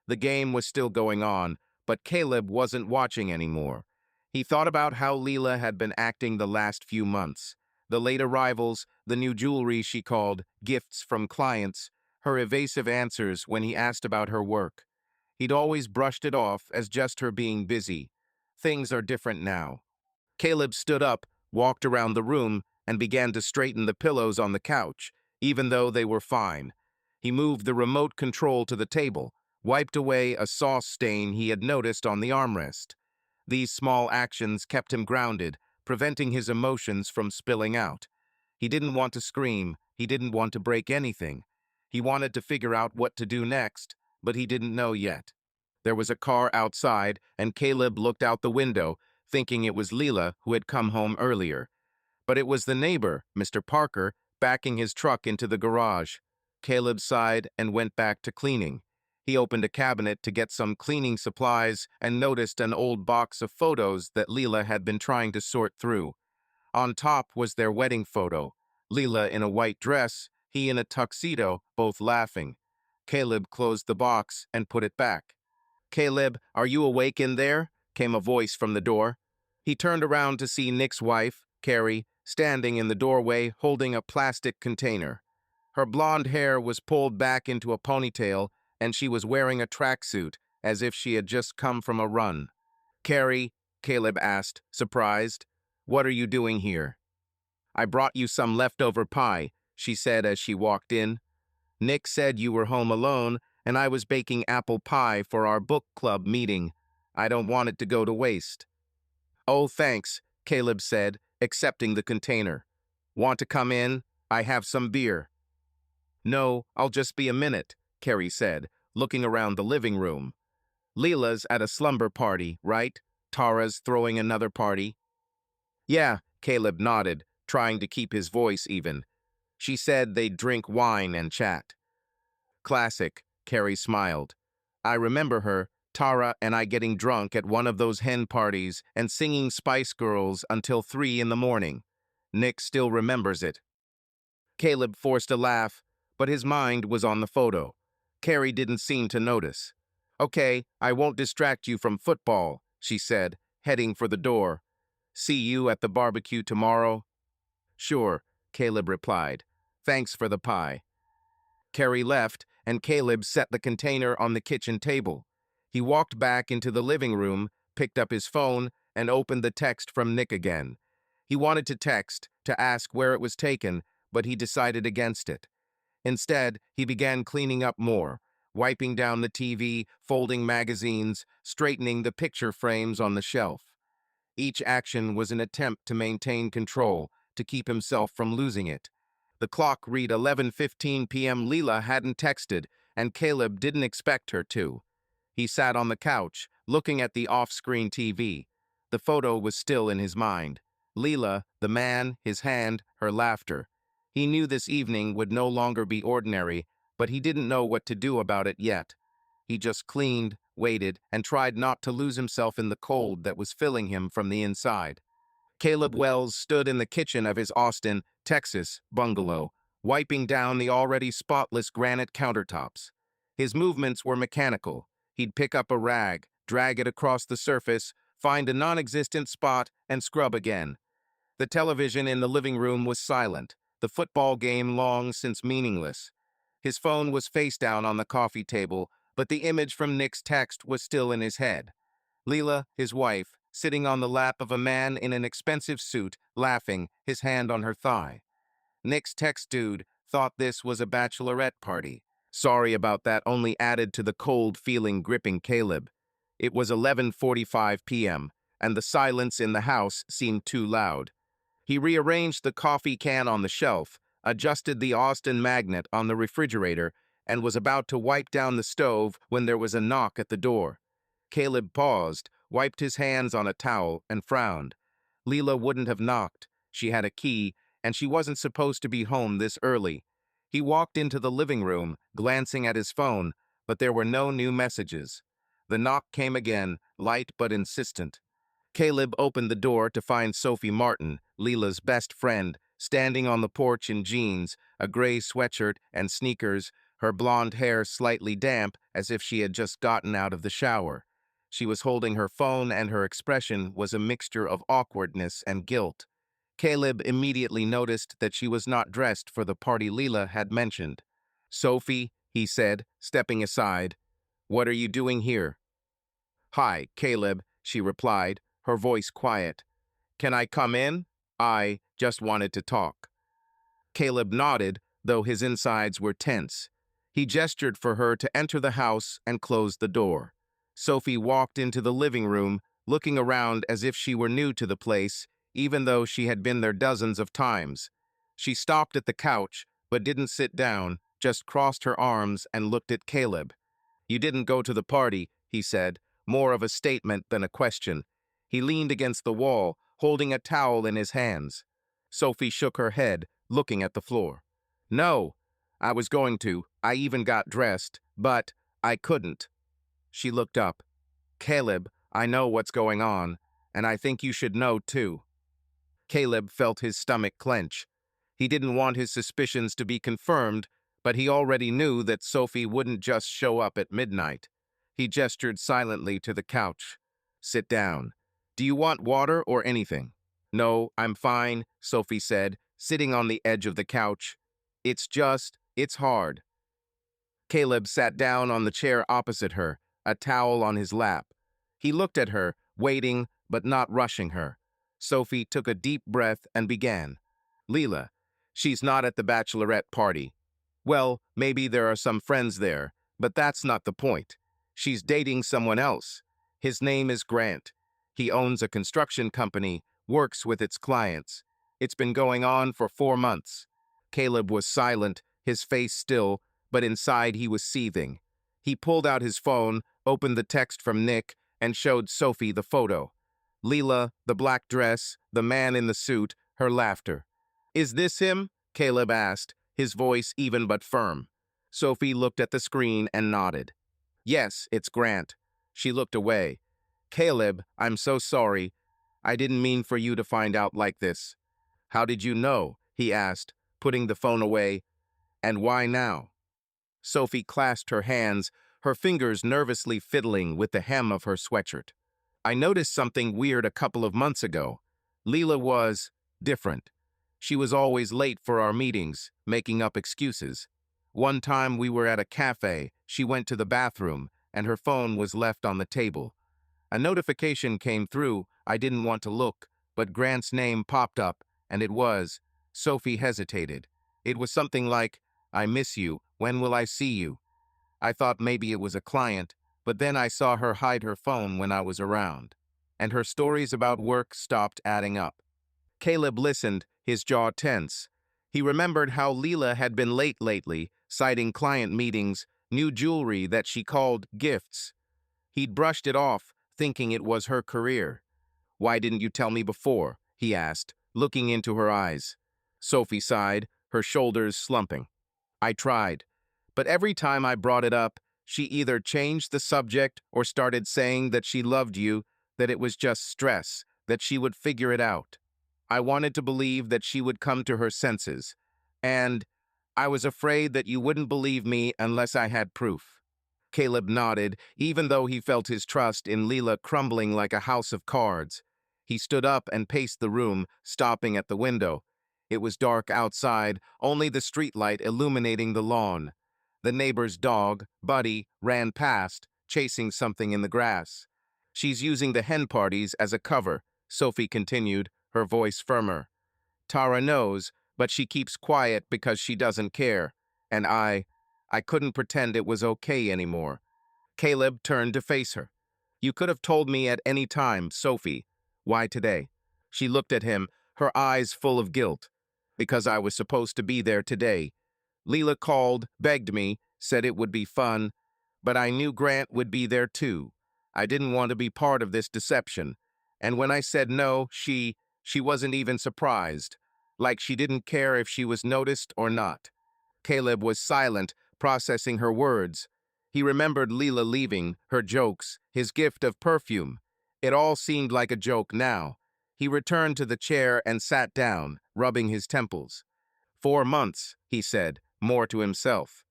The game was still going on, but Caleb wasn't watching anymore. He thought about how Leela had been acting the last few months. The late arrivals, the new jewelry she called gifts from clients, her evasive answers when he asked about her work. He'd always brushed it off as just her being busy. Things are different now. Caleb stood up, walked around the room, and began to straighten the pillows on the couch, even though they were fine. He moved the remote control to the table, wiped away a sauce stain he had noticed on the armrest. These small actions kept him grounded, preventing his emotions from spilling out. He didn't want to scream, he didn't want to break anything. He wanted to figure out what to do next, but he didn't know yet. There was a car outside, and Caleb looked out the window, thinking it was Leela who had come home earlier. But it was the neighbor, Mr. Parker, backing his truck into the garage. Caleb sighed and went back to cleaning. He opened a cabinet to get some cleaning supplies and noticed an old box of photos that Leela had been trying to sort through. On top was their wedding photo. Leela in a white dress, he in a tuxedo, both laughing. Caleb closed the box and put it back. "Caleb, are you awake in there?" came a voice from the door. He turned around to see Nick's wife, Carrie, standing in the doorway holding a plastic container. Her blonde hair was pulled back into a ponytail, and she was wearing a tracksuit, as if she had just come from a run. "Carrie," Caleb asked, surprised, "what are you doing here?" "I brought you some leftover pie," she said as she walked in. "Nick said you were home alone, and I was baking apple pie for our book club meeting. I don't want it to go to waste." "Oh, thanks," Caleb said, accepting the container. "Want to come in? I have some beer." "No, I'll just be a minute," Carrie said, looking around the living room. "Leela's at a slumber party, right? Tara's throwing another party." "Yeah," Caleb nodded, trying to keep his voice even. "She said they'd drink wine and chat." "Classic," Carrie smiled. "I remember her, Tara and I getting drunk at one of those hen parties and singing Spice Girls until 3 in the morning. Nick still remembers it." Caleb forced a laugh, but his mind was on the photo. Carrie didn't seem to notice. "Okay, I won't distract you from football," she said, heading for the door. "See you at the barbecue tomorrow?" "Sure," Caleb replied. "Thanks for the pie." Carrie left, and Caleb set the container on the kitchen table. He walked back into the living room, picked up his phone, and opened the text from Nick again. He wanted to text, to ask where it was taken, but he decided against it. Instead, he began cleaning up more, wiping down the TV, folding magazines, straightening the picture frames on the shelf. Each action was an attempt to maintain control, to keep himself from losing it. The clock read 11:15 p.m. Leela hadn't texted, and Caleb didn't expect her to. He sat on the couch, looking at the off-screen TV. The photo was still in his mind. Leela, the man, his hand, her laughter. He knew this evening would no longer be ordinary, but he didn't know what to do about it yet. He just cleaned, waited, and tried not to lose himself in the cold that was filling him from the inside. Caleb Wells stood in the kitchen of his Austin, Texas, bungalow, wiping down the already spotless granite countertops. His movements were mechanical. He'd pick up a rag, drag it across the surface, find a non-existent spot, and scrub again. The television in the living room was silent, the football game long since meaningless. His phone was face down on the coffee table, but the image from Nick's text was still in his head. Leela, his wife, sitting on the lap of a man in an expensive suit, laughing, his hand on her thigh. Nick's text dude thought this was a bachelorette party. Sorry about that only added to the cold feeling gripping Caleb. It was 11:45 p.m., and the silence in the house seemed too loud. He rearranged the coffee can on the shelf, adjusted the Austin magnet on the refrigerator, and was about to wipe down the stove when there was a knock at the door. Caleb paused, wiped his hands on a towel, and frowned. Leela wouldn't have knocked. She had a key, and she wasn't supposed to be home this early. He walked into the living room, glancing at his phone, but there were no new messages. The knock came again, light but insistent. Caleb opened the door to find Sophie Martin, Leela's best friend, standing on the porch in jeans, a gray sweatshirt, and sneakers, her blonde hair slightly damp as if she had just gotten out of the shower. She was holding her phone, and her expression was a mixture of awkwardness and guilt. Caleb immediately noticed that she was not dressed for the party Leela had mentioned. "Sophie," he said, stepping aside, "what are you doing here?" "Hi, Caleb," she replied, her voice quiet. "Can I come in? I just wanted to talk." Caleb nodded, though his insides were tense. He gestured for her to enter the house and closed the door. Sophie walked into the living room, looking around as if she were new to the place, even though she had been there dozens of times. She stopped at the couch, but didn't sit down, just crossed her arms and looked at Caleb. "You didn't go to the party," he said, more of a statement than a question. He leaned against the wall, holding a towel in his hands. Sophie shook her head, looking at the floor. No, I was going to. I even got dressed, but I couldn't. She looked up. Caleb, I know what's going on, and I think you should know too. Caleb felt his stomach clench. He didn't want his suspicions to be confirmed, but he already knew that Sophie wouldn't just show up at midnight. He gestured silently to the couch. Sit down. Do you want water or anything? No, I'm fine, Sophie said, sitting on the edge of the couch. It's hard. Caleb sat down on the chair opposite her, a towel on his lap. He looked at her, waiting but not rushing her. Sophie took a deep breath and began. Leela, she's not at the bachelorette party. Well, maybe there are some friends there, but that's not the point. She's dating someone else. His name is Grant. He owns a construction company, works with its clients. It's been going on for 4 months. Caleb was silent, his face still, but inside he was seething. He pulled out his phone, opened the text from Nick, and showed Sophie the photo. Leela, the black dress, the man in the suit, her laughter. Is this him? Caleb asked, his voice even but firm. Sophie looked at the screen and nodded. Yes, it's Grant. She looked away. Caleb, I'm so sorry. I didn't mean for you to find out like this. How did you know? He asked, putting the phone away. And why now? Sophie clasped her hands, her fingers nervously fiddling with the hem of her sweatshirt. I noticed something weird a couple of months ago. Leela was different. She was always late for our meetings, making up excuses. One time we were at a cafe, she went to the bathroom, and her phone was left on the table. A notification came through. I didn't want to look, but Grant's name popped up, and it was. Sophie hesitated. It was something like, I miss you, when will I see you? I thought maybe it was a client, but then I saw her hide her phone when I was around. And her stories about work stopped adding up. Caleb listened, his jaw tense. He remembered how Leela had been late lately, citing client meetings, new jewelry that she called gifts. He'd brushed it off, thinking it was her career. Why didn't you tell me before? He asked, looking into her eyes. Sophie sighed, her shoulders slumping. I tried, but every time I brought it up, she either changed the subject or started saying that she loved you, that it was just stress, that she would figure it out. I wanted to believe that she would come to her senses, and I was afraid that you wouldn't believe me unless I had proof. Caleb nodded, even though he felt his trust in Leela crumbling like a house of cards. He stood up and paced the room, stopping at the window. It was dark outside, only the streetlight illuminating the lawn. The neighbor's dog, Buddy, ran past, chasing something in the grass. She's using the hen parties as a cover, Sophie continued, her voice firmer. Tara knows, but she keeps quiet because she doesn't care. And I couldn't pretend it was okay anymore. Caleb turned to face her. You could have told me at any time, Sophie. Why today? She looked at him, her eyes full of guilt. Because I was supposed to be there today. Leela called, begged me, said it would be fun, but I knew Grant would be there too. I didn't want to be part of this deception. And when I said no, she wasn't even surprised, like she didn't care if she was noticed or not. Caleb was silent, processing her words. He remembered Leela leaving, her jokes, his gift of perfume. It all seemed like a joke now. He returned to the chair and sat down, rubbing his temples. 4 months, he said, more to himself.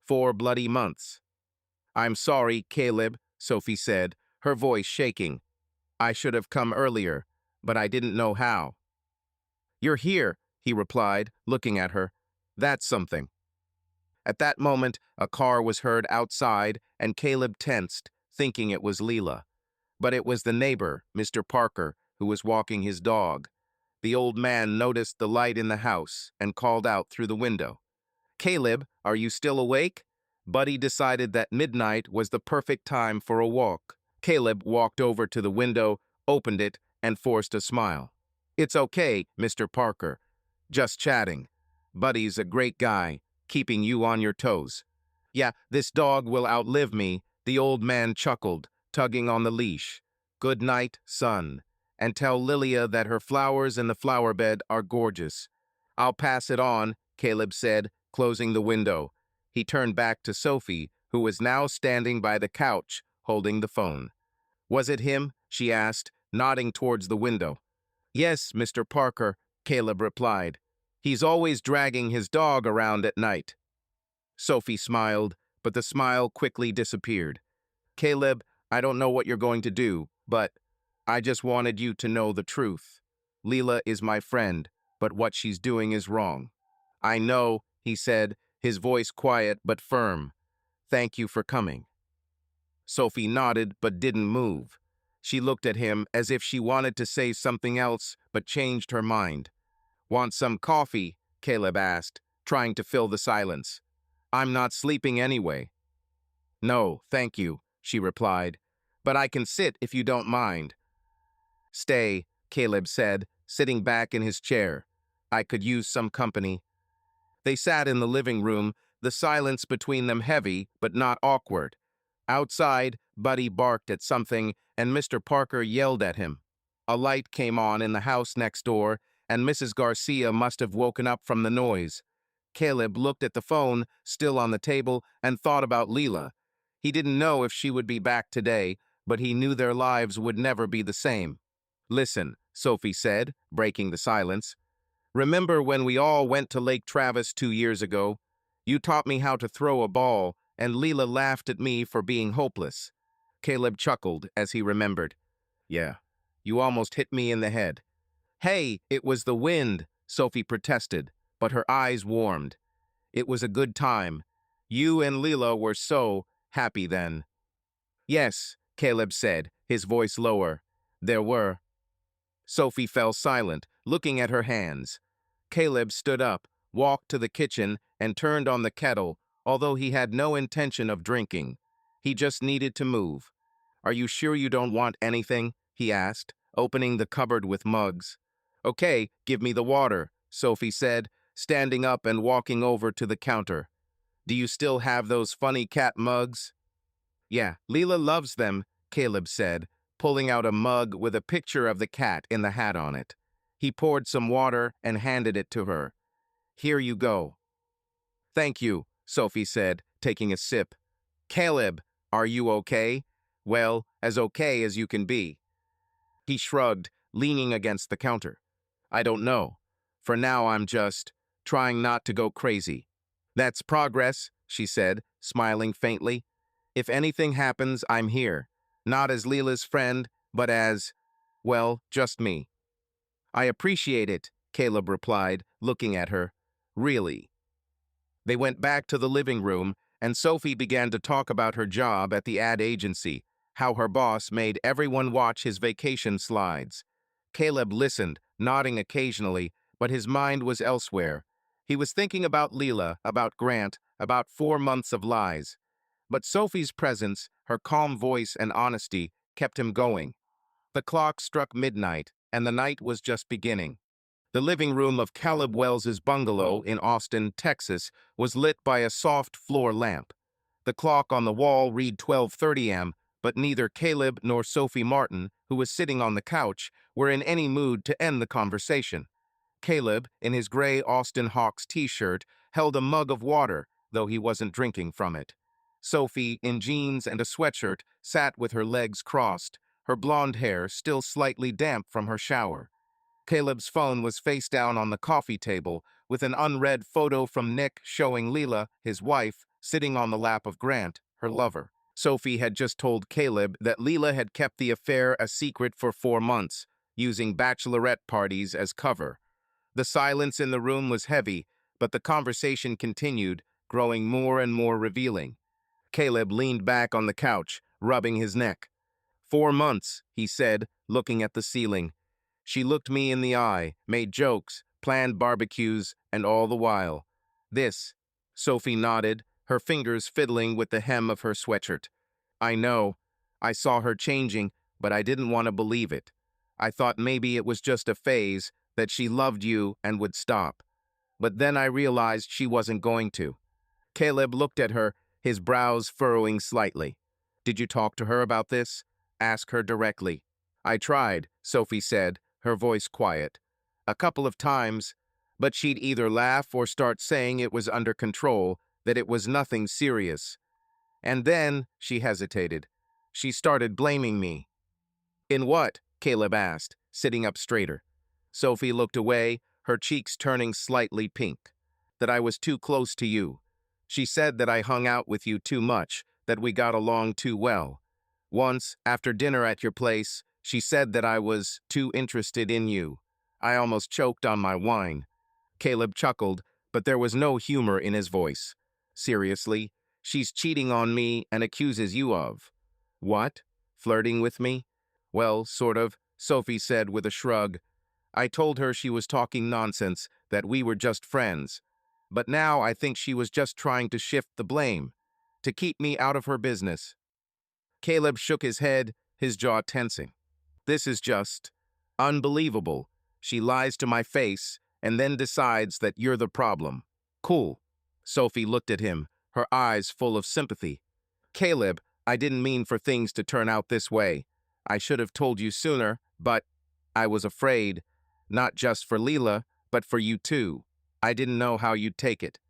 4 bloody months. I'm sorry, Caleb, Sophie said, her voice shaking. I should have come earlier, but I didn't know how. You're here, he replied, looking at her. That's something. At that moment, a car was heard outside, and Caleb tensed, thinking it was Leela. But it was the neighbor, Mr. Parker, who was walking his dog. The old man noticed the light in the house and called out through the window. Caleb, are you still awake? Buddy decided that midnight was the perfect time for a walk. Caleb walked over to the window, opened it, and forced a smile. It's okay, Mr. Parker. Just chatting. Buddy's a great guy, keeping you on your toes. Yeah, this dog will outlive me, The old man chuckled, tugging on the leash. Good night, son. And tell Lilia that her flowers in the flower bed are gorgeous. I'll pass it on, Caleb said, closing the window. He turned back to Sophie, who was now standing by the couch, holding the phone. Was it him? She asked, nodding towards the window. Yes, Mr. Parker, Caleb replied. He's always dragging his dog around at night. Sophie smiled, but the smile quickly disappeared. Caleb, I don't know what you're going to do, but I just wanted you to know the truth. Leela is my friend, but what she's doing is wrong. I know, he said, his voice quiet but firm. Thank you for coming. Sophie nodded but didn't move. She looked at him as if she wanted to say something else but changed her mind. Want some coffee? Caleb asked, trying to fill the silence. I'm not sleeping anyway. No, thank you, she replied, but I can sit if you don't mind. Stay, Caleb said, sitting back in his chair. I could use some company. They sat in the living room, the silence between them heavy but not awkward. Outside, Buddy barked at something, and Mr. Parker yelled at him. A light came on in the house next door, and Mrs. Garcia must have woken up from the noise. Caleb looked at the phone, still on the table, and thought about Leela. He didn't know if she would be back today, but he knew their lives would never be the same. Listen, Sophie said, breaking the silence. Remember when we all went to Lake Travis 2 years ago? You taught me how to throw a ball, and Leela laughed at me for being hopeless. Caleb chuckled as he remembered. Yeah, you almost hit me in the head. Hey, it was the wind, Sophie protested, but her eyes warmed. It was a good time. You and Leela were so happy then. Yes, Caleb said, his voice lower. There were. Sophie fell silent, looking at her hands. Caleb stood up, walked to the kitchen, and turned on the kettle, although he had no intention of drinking. He just needed to move. Are you sure you don't want anything? He asked, opening the cupboard with mugs. Okay, give me the water, Sophie said, standing up and walking over to the counter. Do you still have those funny cat mugs? Yeah, Leela loves them, Caleb said, pulling out a mug with a picture of the cat in the hat on it. He poured some water and handed it to her. Here you go. Thank you, Sophie said, taking a sip. Caleb, are you okay? Well, as okay as you can be. He shrugged, leaning against the counter. I don't know. For now, I'm just trying not to go crazy. That's progress, she said, smiling faintly. If anything happens, I'm here. Not as Leela's friend, but as, well, just me. I appreciate it, Caleb replied, looking at her. Really. They went back to the living room, and Sophie began to talk about her job at the ad agency, how her boss made everyone watch his vacation slides. Caleb listened, nodding occasionally, but his mind was elsewhere. He was thinking about Leela, about Grant, about 4 months of lies. But Sophie's presence, her calm voice and honesty, kept him going. The clock struck midnight, and the night was just beginning. The living room of Caleb Wells's bungalow in Austin, Texas, was lit by a soft floor lamp. The clock on the wall read 12:30 am, but neither Caleb nor Sophie Martin, who was sitting on the couch, were in any mood to end the conversation. Caleb, in his gray Austin Hawks t-shirt, held a mug of water, though he wasn't drinking from it. Sophie, in jeans and a sweatshirt, sat with her legs crossed, her blonde hair still slightly damp from her shower. Caleb's phone was face down on the coffee table, with an unread photo from Nick showing Leela, his wife, sitting on the lap of Grant, her lover. Sophie had just told Caleb that Leela had kept the affair a secret for 4 months, using bachelorette parties as cover. The silence in the room was heavy, but the conversation continued, growing more and more revealing. Caleb leaned back on the couch, rubbing his neck. 4 months, he said, looking at the ceiling. She looked me in the eye, made jokes, planned barbecues, and all the while. This, Sophie nodded, her fingers fiddling with the hem of her sweatshirt. I know. I saw her changing, but I didn't want to believe it. I thought maybe it was just a phase, that she loved you and would stop. But then I realized she wasn't going to. Caleb looked at her, his brows furrowing slightly. Did you talk to her about this? Ask her directly. I tried, Sophie said, her voice quiet. A couple of times, but she'd either laugh or start saying it was under control, that it was nothing serious. And then, she hesitated. She started blaming me. In what? Caleb asked, sitting up straighter. Sophie looked away, her cheeks turning slightly pink. That I was too close to you. She said that I hung out with you too much, that we got along too well. Once, after dinner at your place, she said that I was too interested in you. I almost choked on my wine. Caleb chuckled, but there was no humor in his voice. Seriously, she's cheating on me and accuses you of. What? Flirting with me? Well, sort of, Sophie said with a shrug. I told her she was talking nonsense, that we were just friends. But now I think she was just trying to shift the blame, to keep me out of her business. Caleb shook his head, his jaw tensing. This is just unbelievable. She lies to my face and then decides that you're the problem. Cool. Sophie looked at him, her eyes full of sympathy. Caleb, I didn't mean for things to turn out this way. I should have told you sooner, but I was afraid, not just for Leela, but for you too. I didn't know how you'd take it.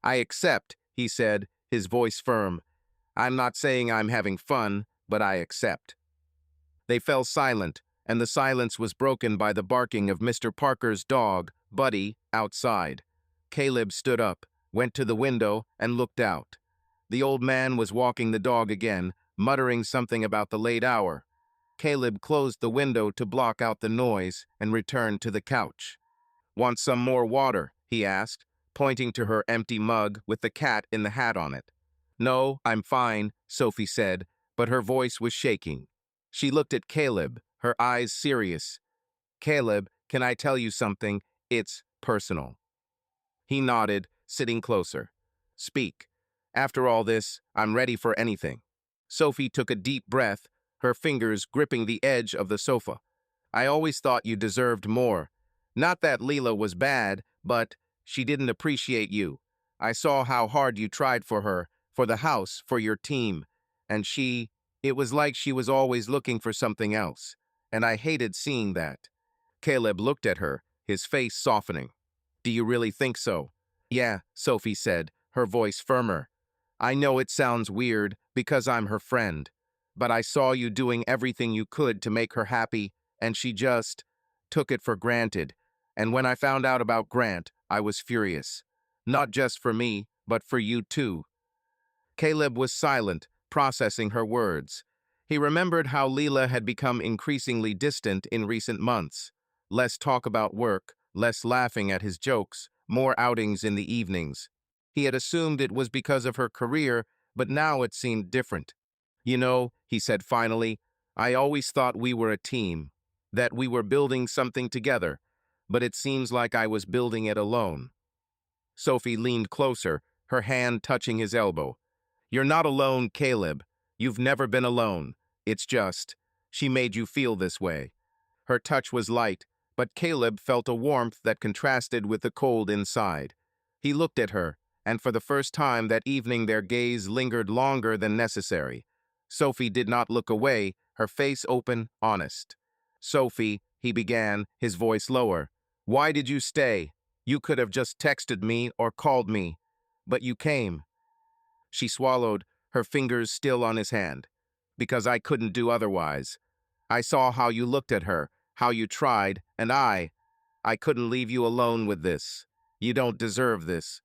I accept, he said, his voice firm. I'm not saying I'm having fun, but I accept. They fell silent, and the silence was broken by the barking of Mr. Parker's dog, Buddy, outside. Caleb stood up, went to the window, and looked out. The old man was walking the dog again, muttering something about the late hour. Caleb closed the window to block out the noise and returned to the couch. Want some more water? He asked, pointing to her empty mug with the cat in the hat on it. No, I'm fine, Sophie said, but her voice was shaking. She looked at Caleb, her eyes serious. Caleb, can I tell you something? It's personal. He nodded, sitting closer. Speak. After all this, I'm ready for anything. Sophie took a deep breath, her fingers gripping the edge of the sofa. I always thought you deserved more. Not that Leela was bad, but she didn't appreciate you. I saw how hard you tried for her, for the house, for your team. And it was like she was always looking for something else. And I hated seeing that. Caleb looked at her, his face softening. Do you really think so? Yeah, Sophie said, her voice firmer. I know it sounds weird because I'm her friend, but I saw you doing everything you could to make her happy, and she just took it for granted. And when I found out about Grant, I was furious. Not just for me, but for you too. Caleb was silent, processing her words. He remembered how Leela had become increasingly distant in recent months. Less talk about work, less laughing at his jokes, more outings in the evenings. He had assumed it was because of her career, but now it seemed different. You know, he said finally, I always thought we were a team, that we were building something together, but it seems like I was building it alone. Sophie leaned closer, her hand touching his elbow. You're not alone, Caleb. You've never been alone. It's just, she made you feel this way. Her touch was light, but Caleb felt a warmth that contrasted with the cold inside. He looked at her, and for the first time that evening their gaze lingered longer than necessary. Sophie did not look away, her face open, honest. Sophie, he began, his voice lower. Why did you stay? You could have just texted me or called me. But you came. She swallowed, her fingers still on his hand. Because I couldn't do otherwise. I saw how you looked at her, how you tried, and I couldn't leave you alone with this. You don't deserve this.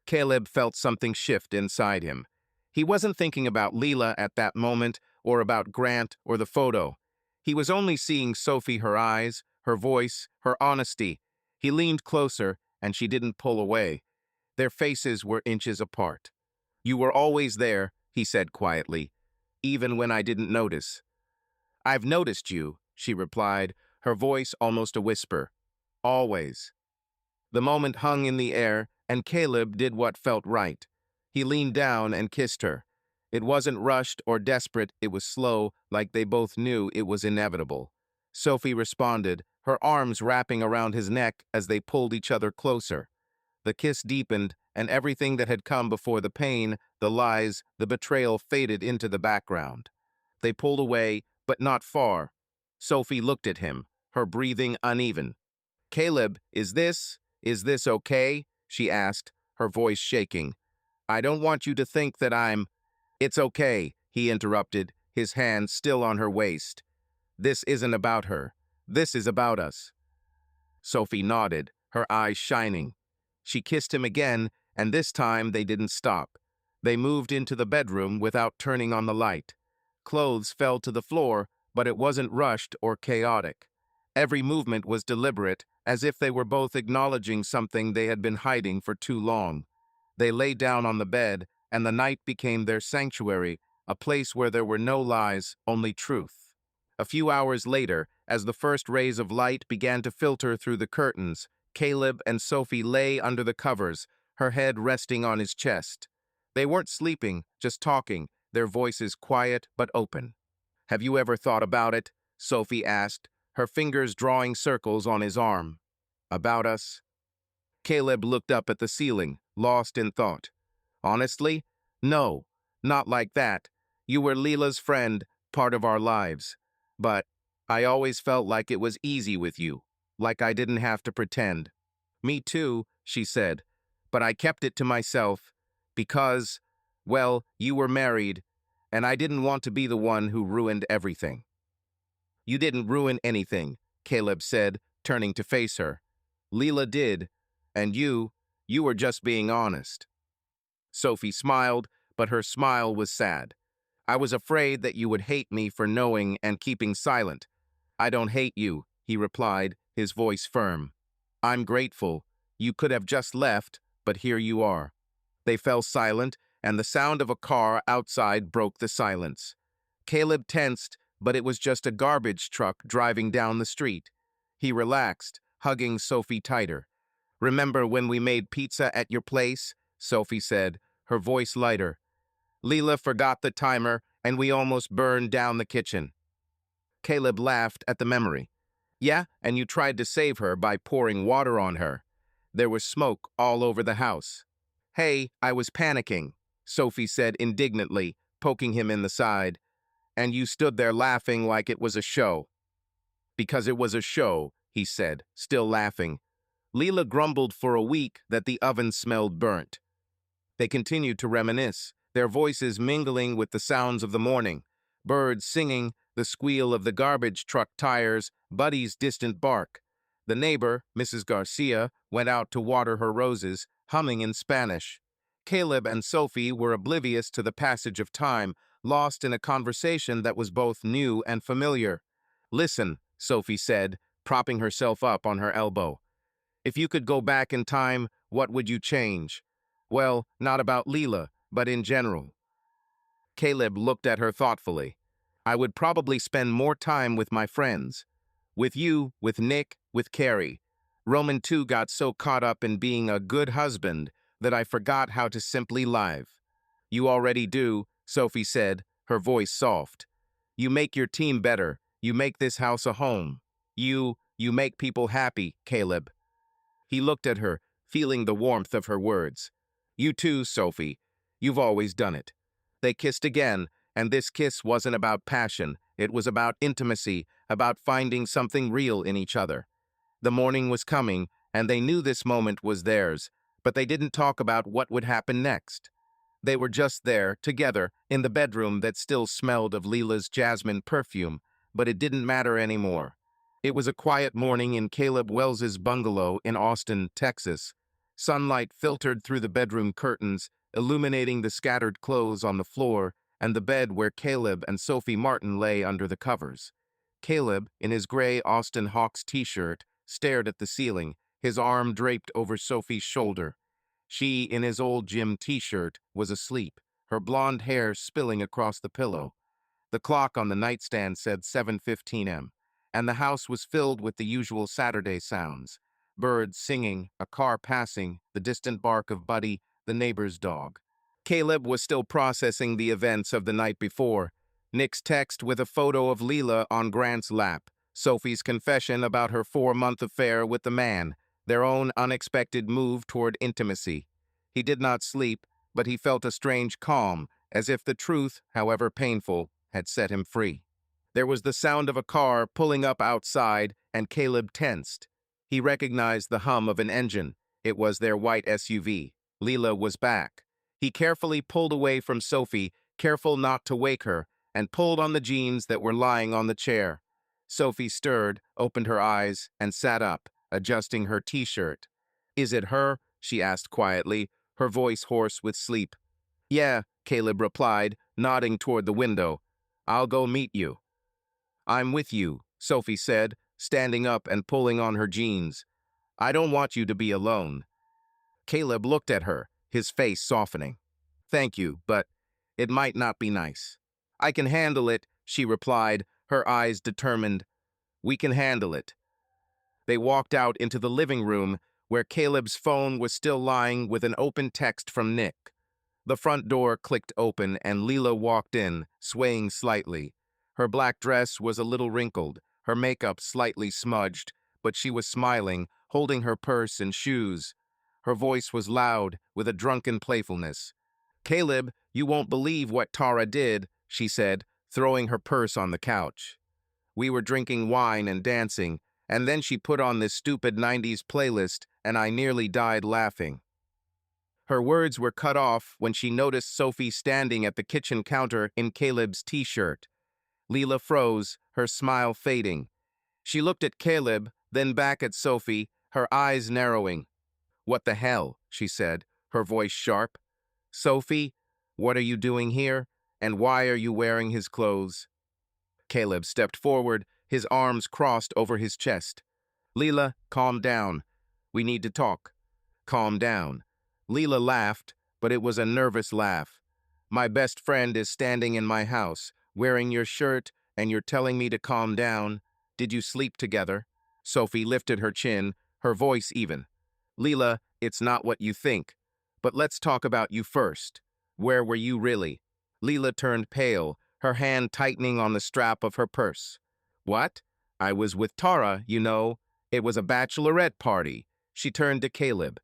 Caleb felt something shift inside him. He wasn't thinking about Leela at that moment, or about Grant or the photo. He was only seeing Sophie, her eyes, her voice, her honesty. He leaned closer, and she didn't pull away. Their faces were inches apart. You were always there, he said quietly, even when I didn't notice. I've noticed you, she replied, her voice almost a whisper. Always. The moment hung in the air, and Caleb did what felt right. He leaned down and kissed her. It wasn't rushed or desperate, it was slow, like they both knew it was inevitable. Sophie responded, her arms wrapping around his neck as they pulled each other closer. The kiss deepened, and everything that had come before the pain, the lies, the betrayal faded into the background. They pulled away, but not far. Sophie looked at him, her breathing uneven. "Caleb, is this okay?" she asked, her voice shaking. "I don't want you to think that I'm—" "It's okay," he interrupted, his hand still on her waist. "This isn't about her. This is about us." Sophie nodded, her eyes shining. She kissed him again, and this time they didn't stop. They moved into the bedroom without turning on the light. Clothes fell to the floor, but it wasn't rushed or chaotic. Every movement was deliberate, as if they were both acknowledging something they had been hiding for too long. They lay down on the bed, and the night became their sanctuary, a place where there were no lies, only truth. A few hours later, as the first rays of light began to filter through the curtains, Caleb and Sophie lay under the covers, her head resting on his chest. They weren't sleeping, just talking, their voices quiet but open. "Have you ever thought about it?" Sophie asked, her fingers drawing circles on his arm. "About us?" Caleb looked up at the ceiling, lost in thought. "Honestly? No, not like that. You were Leela's friend, part of our lives. But I always felt like it was easy with you, like I didn't have to pretend." "Me too," she said, "but I kept it to myself because, well, you were married, and I didn't want to be the one who ruined everything." "You didn't ruin anything," Caleb said, turning to face her. "Leela did, and you were just being honest." Sophie smiled, but her smile was sad. "I was afraid that you would hate me for knowing and keeping silent." "I don't hate you," he replied, his voice firm. "I'm grateful. You could have just left, but here you are." They fell silent, and the sound of a car outside broke the silence. Caleb tensed, but it was just a garbage truck driving down the street. He relaxed, hugging Sophie tighter. "Remember when we made pizza at your place?" Sophie said, her voice lighter. "Leela forgot the timer, and we almost burned down the kitchen." Caleb laughed at the memory. "Yeah, and you tried to save her by pouring water on her. There was smoke all over the house." "Hey, I was panicking," Sophie said indignantly, poking him in the side. "And you stood there laughing like it was a show." "Because it was a show," he said, still laughing. "Leela grumbled for a week that the oven smelled burnt." They continued to reminisce, their voices mingling with the sounds of the morning. Birds singing, the squeal of the garbage truck tires, Buddy's distant bark. The neighbor, Mrs. Garcia, went out to water her roses, humming in Spanish. Caleb and Sophie were oblivious to the passage of time, lost in a conversation that was both new and familiar. "Listen," Sophie said, propping herself up on her elbow. "If you could go back in time, what would you change? Well, not about Leela, but in general." Caleb looked at her thoughtfully. "I would probably spend more time with my friends. With you, with Nick, with Carrie. Roman too got so caught up in being a good husband that I forgot how to simply live." "You already do," Sophie said, her voice soft. "You make your team better. You make this house a home. You make people happy, Caleb." He looked at her, feeling the warmth of her words. "You too, Sophie. You've always done it." They kissed again, and this kiss wasn't about passion. It was about intimacy, about finding something real in each other. The morning was coming, and they knew this moment was theirs, but they didn't talk about what would happen next. They were just there, together, in the bedroom that still smelled of Leela's jasmine perfume, but it didn't matter anymore. It was a quiet morning in Caleb Wells's bungalow in Austin, Texas. Sunlight filtered through the bedroom curtains, illuminating the scattered clothes on the floor and the bed where Caleb and Sophie Martin lay under the covers. Caleb, in his gray Austin Hawks t-shirt, stared at the ceiling, his arm draped over Sophie's shoulder. She, in his old gym t-shirt, was asleep, her blonde hair spilling across the pillow. The clock on the nightstand said 7:15 m, and the house was filled with the usual Saturday sounds. Birds singing, a car passing, the distant bark of Buddy, the neighbor's dog. Caleb was still processing the events of the night before. Nick's text with a photo of Leela on Grant's lap, Sophie's confession about her 4-month affair with the man, their own unexpected move toward intimacy. He did not sleep, but he felt a strange calm, as if the truth, however painful, had set him free. There was the sound of a car pulling up outside, and Caleb tensed. He recognized the hum of an engine. It was their white SUV. Leela was back. He carefully pulled away from Sophie, careful not to wake her, and pulled on the jeans that were lying on the chair. Sophie stirred, opened her eyes, and sat up, adjusting her t-shirt. "Is it her?" she asked quietly, her voice hoarse with sleep. "Yeah," Caleb replied, nodding toward the window. "I'll go meet you." "I'm with you," Sophie said, standing up and pulling on her jeans. "I don't want you to be alone." Caleb looked at her, his face softening. "Thank you, but it might not be nice." "I can handle it," she replied, her eyes determined. "We can handle it." They walked out into the living room, where Caleb's phone was still lying with an open text from Nick. The front door clicked open and Leela walked in, swaying slightly. Her black dress was a little wrinkled, her makeup slightly smudged, but she was smiling, holding her purse and shoes. Her voice was loud, with a drunken playfulness. "Caleb, you won't believe what Tara did," she said, throwing her purse on the couch. "We were drinking wine and dancing, and then she put on this stupid 90s playlist, and I nearly died laughing." Her words were cut off when she noticed Sophie standing at the kitchen counter in Caleb's t-shirt. Leela froze, her smile fading. She looked at Caleb, then back at Sophie, her eyes narrowing. "What the hell?" she said, her voice sharp. "Sophie, what are you doing here? And why are you wearing his clothes?" Caleb stepped forward, his arms crossed over his chest. "Leela, calm down. We need to talk." "Calm down." Leela laughed, but it was a nervous laugh. "My best friend is standing in my house, wearing your shirt, and you're telling me to calm down. Did you sleep together?" Sophie lifted her chin, her voice even. "Leela, it's not what you think. But let's talk about you first. Where were you really?" Leela turned pale, her hand tightening on the strap of her purse. "What? I was with Tara, you know. It was a bachelorette party." She turned to Caleb.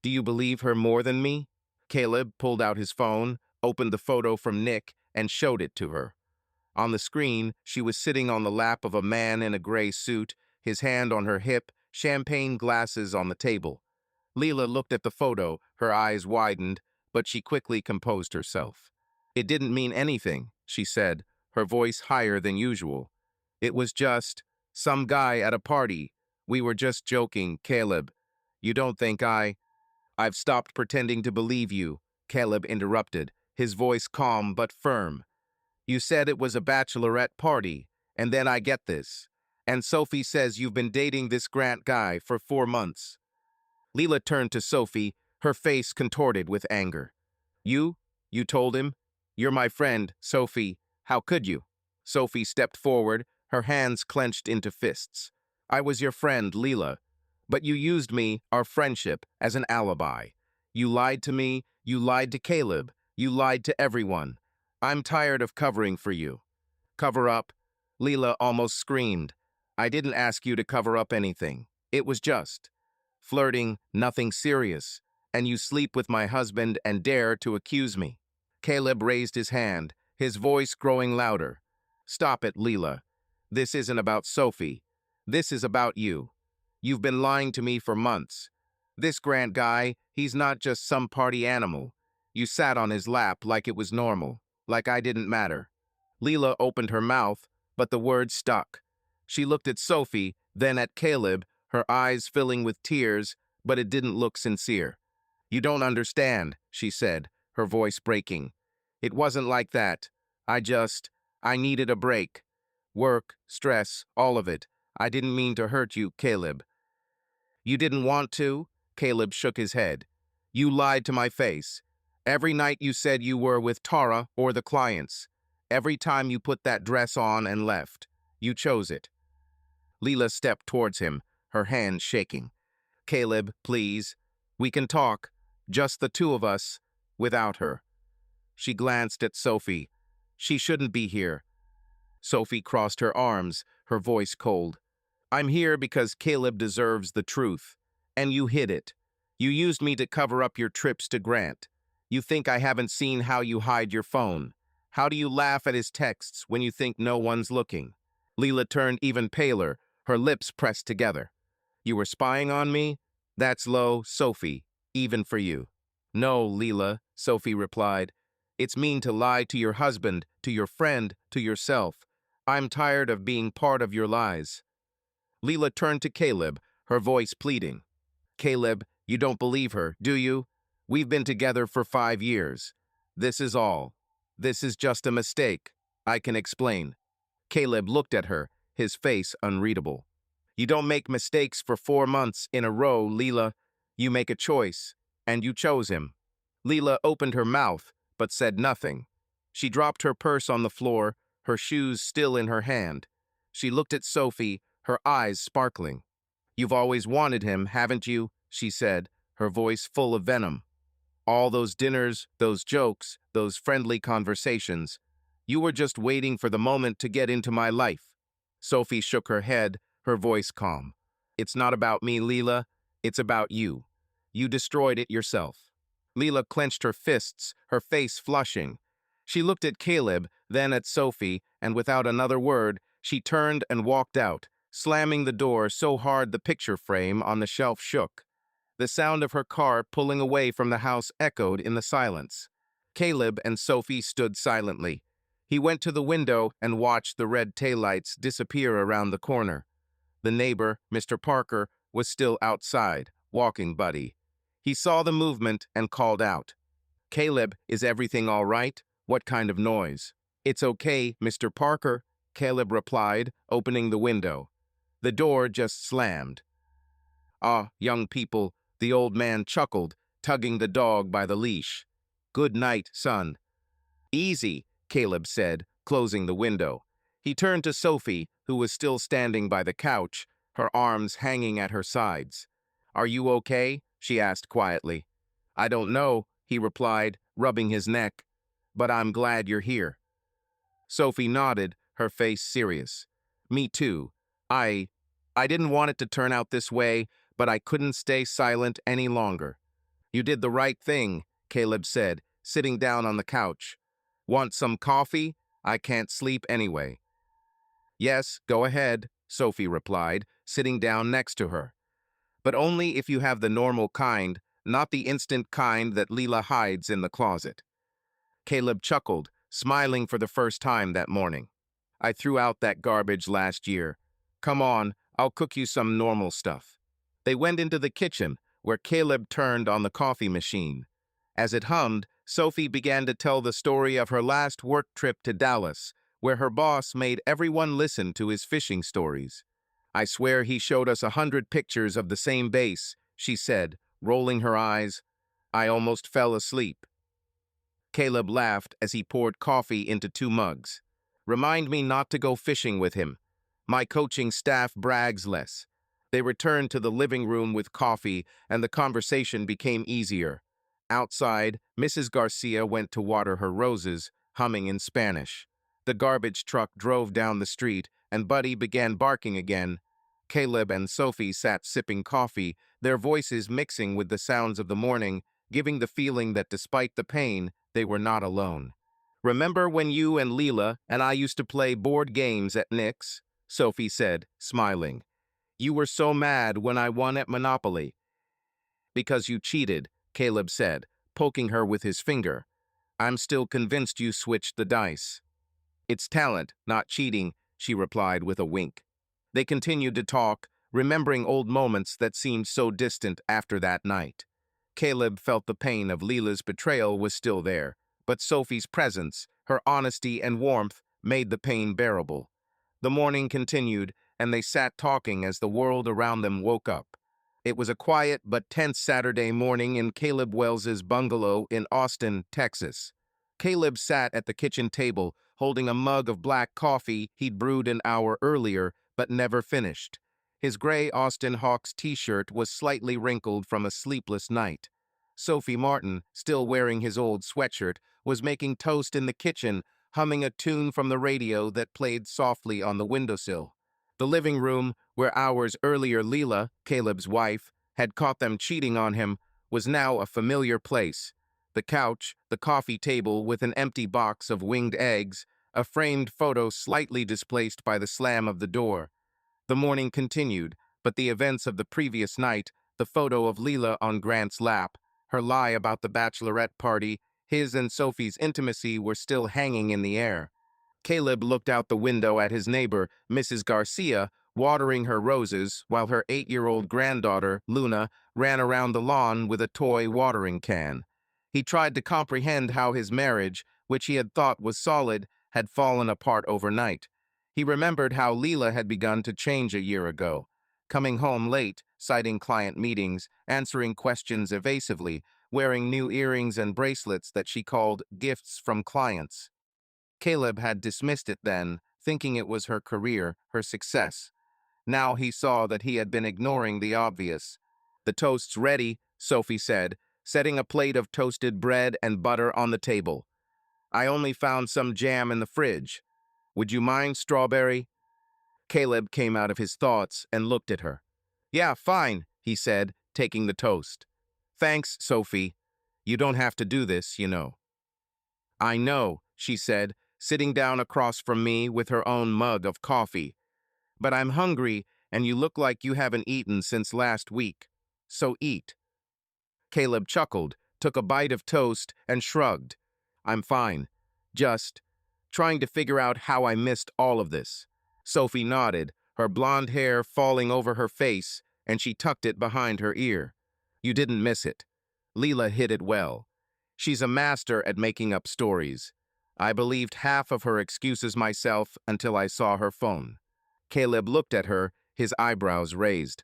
"Do you believe her more than me?" Caleb pulled out his phone, opened the photo from Nick, and showed it to her. On the screen, she was sitting on the lap of a man in a gray suit, his hand on her hip, champagne glasses on the table. Leela looked at the photo, her eyes widened, but she quickly composed herself. "It didn't mean anything," she said, her voice higher than usual. "It was just some guy at a party. We were just joking, Caleb. You don't think I've stopped pretending to believe you," Caleb interrupted, his voice calm but firm. "You said it was a bachelorette party, and then I get this. And Sophie says you've been dating this Grant guy for 4 months. Leela turned to Sophie, her face contorted with anger. You told him? You're my friend, Sophie. How could you?" Sophie stepped forward, her hands clenched into fists. "I was your friend, Leela. But you used me, our friendship, as an alibi. You lied to me, you lied to Caleb, you lied to everyone. I'm tired of covering for you." "Cover up?" Leela almost screamed. "I didn't ask you to cover up anything. It was just flirting, nothing serious. And you sleep with my husband and dare to accuse me." Caleb raised his hand, his voice growing louder. "Stop it, Leela. This isn't about Sophie. This is about you. You've been lying to me for months. This Grant guy, he's not just some party animal. You sat on his lap like it was normal, like I didn't matter." Leela opened her mouth, but the words stuck. She looked at Sophie, then at Caleb, her eyes filling with tears, but it didn't look sincere. "You don't understand," she said, her voice breaking. "It wasn't like that. I needed a break. Work, stress, all of it. I didn't mean to hurt you, Caleb." "You didn't want to?" Caleb shook his head. "You lied to my face. Every night you said you were with Tara or the clients. Every time you put that dress on and left. You chose it." Leela stepped towards him, her hand shaking. "Caleb, please. We can talk. Just the two of us. Without her." She glanced at Sophie. "She shouldn't be here." Sophie crossed her arms, her voice cold. "I'm here because Caleb deserves the truth. And you hid it. You used me to cover up your trips to Grant. You think I haven't seen how you hide your phone, How do you laugh at his texts when you think no one's looking? Leela turned even paler, her lips pressed together. You were spying on me? That's low, Sophie, even for you. No, Leela, Sophie replied. It's mean to lie to your husband, to your friend, to yourself. I'm tired of being part of your lies. Leela turned to Caleb, her voice pleading. Caleb, you don't believe her, do you? We've been together for 5 years. This is all. This is just a mistake. I can explain. Caleb looked at her, his face unreadable. You don't make mistakes for 4 months in a row, Leela. You make a choice, and you chose him. Leela opened her mouth, but said nothing. She dropped her purse on the floor, her shoes still in her hand. She looked at Sophie, her eyes sparkling. You've always wanted him, haven't you? She said, her voice full of venom. All those dinners, those jokes, those friendly conversations. You were just waiting for the moment to get into my life. Sophie shook her head, her voice calm. It's not about me, Leela. It's about you. You destroyed it yourself. Leela clenched her fists, her face flushing. She looked at Caleb, then at Sophie, and without another word, she turned and walked out, slamming the door so hard the picture frame on the shelf shook. The sound of her car pulling away from the house echoed in the silence. Caleb and Sophie stood silently. He went to the window and watched the red taillights disappear around the corner. The neighbor, Mr. Parker, was still outside, walking Buddy. He saw the movement and called out. Caleb, is everything all right? What kind of noise? It's okay, Mr. Parker, Caleb replied, opening the window. The door just slammed. Ah, young people, the old man chuckled, tugging the dog by the leash. Good night, son. Easy, Caleb said, closing the window. He turned to Sophie, who was still standing by the couch, her arms hanging at her sides. Are you okay? She asked quietly. I don't know, he replied, rubbing his neck. But I'm glad you're here. Sophie nodded, her face serious. Me too. I didn't want it to turn out this way, but I couldn't stay silent any longer. You did the right thing, Caleb said, sitting down on the couch. Want some coffee? I can't sleep anyway. Yes, go ahead, Sophie replied, sitting down next to her. But only if you have the normal kind, not the instant kind that Leela hides in the closet. Caleb chuckled, smiling for the first time that morning. I threw out that garbage last year. Come on, I'll cook you some normal stuff. They went into the kitchen, where Caleb turned on the coffee machine. As it hummed, Sophie began to tell the story of her last work trip to Dallas, where her boss made everyone listen to his fishing stories. I swear he showed us 100 pictures of the same base, she said, rolling her eyes. I almost fell asleep. Caleb laughed as he poured coffee into 2 mugs. Remind me not to go fishing with him. My coaching staff brags less. They returned to the living room with coffee, and the conversation became easier. Outside, Mrs. Garcia went to water her roses, humming in Spanish. The garbage truck drove down the street, and Buddy began barking again. Caleb and Sophie sat sipping coffee, their voices mixing with the sounds of the morning, giving the feeling that despite the pain, they were not alone. Remember when you and Leela and I used to play board games at Nick's? Sophie said, smiling. You were so mad when I won at Monopoly. Because you cheated, Caleb said, poking her with his finger. I'm still convinced you switched the dice. It's talent, not cheating, she replied with a wink. They continued to talk, remembering old moments that seemed so distant after that night. Caleb felt the pain of Leela's betrayal was still there, but Sophie's presence, her honesty and warmth, made the pain bearable. The morning continued, and they sat talking as the world around them woke up. It was a quiet but tense Saturday morning in Caleb Wells's bungalow in Austin, Texas. Caleb sat at the kitchen table, holding a mug of black coffee he'd brewed an hour earlier, but never finished. His gray Austin Hawks t-shirt was slightly wrinkled from a sleepless night. Sophie Martin, still wearing his old sweatshirt, was making toast in the kitchen, humming a tune from the radio that played softly on the windowsill. The living room, where hours earlier Leela, Caleb's wife, had caught them cheating on him, was now a familiar place. The couch, the coffee table with an empty box of winged eggs, a framed photo slightly displaced by the slam of the door. The morning continued, but the events of the previous night, the photo of Leela on Grant's lap, her lie about the bachelorette party, his and Sophie's intimacy were still hanging in the air. Caleb looked out the window at his neighbor, Mrs. Garcia, watering her roses, while her 8-year-old granddaughter, Luna, ran around the lawn with a toy watering can. He tried to comprehend how his marriage, which he had thought was solid, had fallen apart overnight. He remembered how Leela had begun to change a year ago, coming home late, citing client meetings, answering questions evasively, wearing new earrings and bracelets that she called gifts from clients. Caleb had dismissed it then, thinking it was her career, her success. Now he saw that he had been ignoring the obvious. "The toast's ready," Sophie said, setting a plate of toasted bread and butter on the table. "I only found some jam in the fridge. Would you mind strawberry?" Caleb came out of his thoughts and looked at her. "Yeah, fine," he said, taking the toast. "Thanks, Sophie. You don't have to do this, you know." "I know," she said, sitting down across from me with her own mug of coffee. "But I'm hungry, and you look like you haven't eaten since last week. So eat." Caleb chuckled, took a bite of toast, and shrugged. "I'm fine. Just trying to figure out how I missed all of this." Sophie nodded, her blonde hair falling over her face, and she tucked it behind her ear. "You didn't miss it. Leela hid it well. She's a master at making up stories. I believed half of her excuses myself until I saw her phone." Caleb looked at her, his eyebrows raised.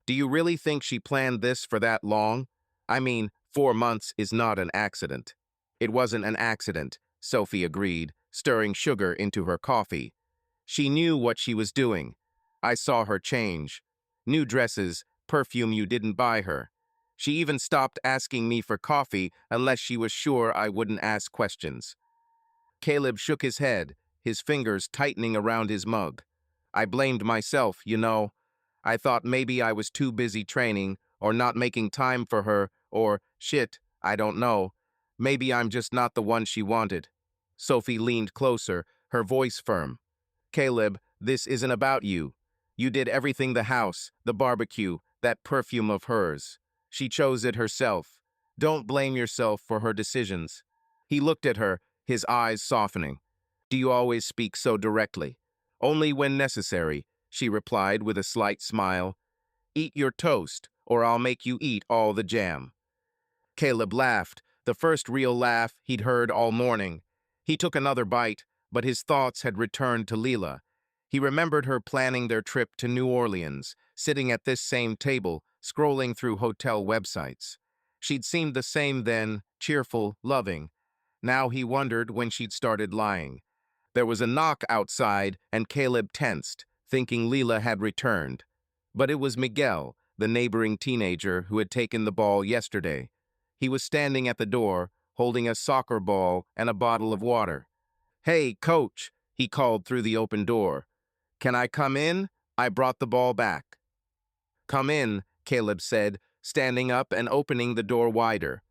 "Do you really think she planned this for that long? I mean, 4 months is not an accident." "It wasn't an accident," Sophie agreed, stirring sugar into her coffee. "She knew what she was doing. I saw her change. New dresses, perfume you didn't buy her. She even stopped asking me for coffee unless she was sure I wouldn't ask questions." Caleb shook his head, his fingers tightening around his mug. "I blamed myself, you know. I thought maybe I was too busy training, or not making time for her, or, shit, I don't know. Maybe I'm just not the one she wanted." Sophie leaned closer, her voice firm. "Caleb, this isn't about you. You did everything: the house, the barbecue, that perfume of hers. She chose it herself. Don't blame yourself for her decisions." He looked at her, his eyes softening. "Do you always speak so directly?" "Only when necessary," she replied with a slight smile. "Eat your toast, or I'll make you eat all the jam." Caleb laughed, the first real laugh he'd heard all morning. He took another bite, but his thoughts had returned to Leela. He remembered her planning their trip to New Orleans, sitting at this same table, scrolling through hotel websites. She'd seemed the same then, cheerful, loving. Now he wondered when she'd started lying. There was a knock outside, and Caleb tensed, thinking Leela had returned. But it was Miguel, the neighboring teenager who had taken the ball yesterday. He was standing at the door, holding a soccer ball and a bottle of water. "Hey, coach," he called through the open door. "Can I come in? I brought the ball back." "Come in," Caleb said, standing up and opening the door wider.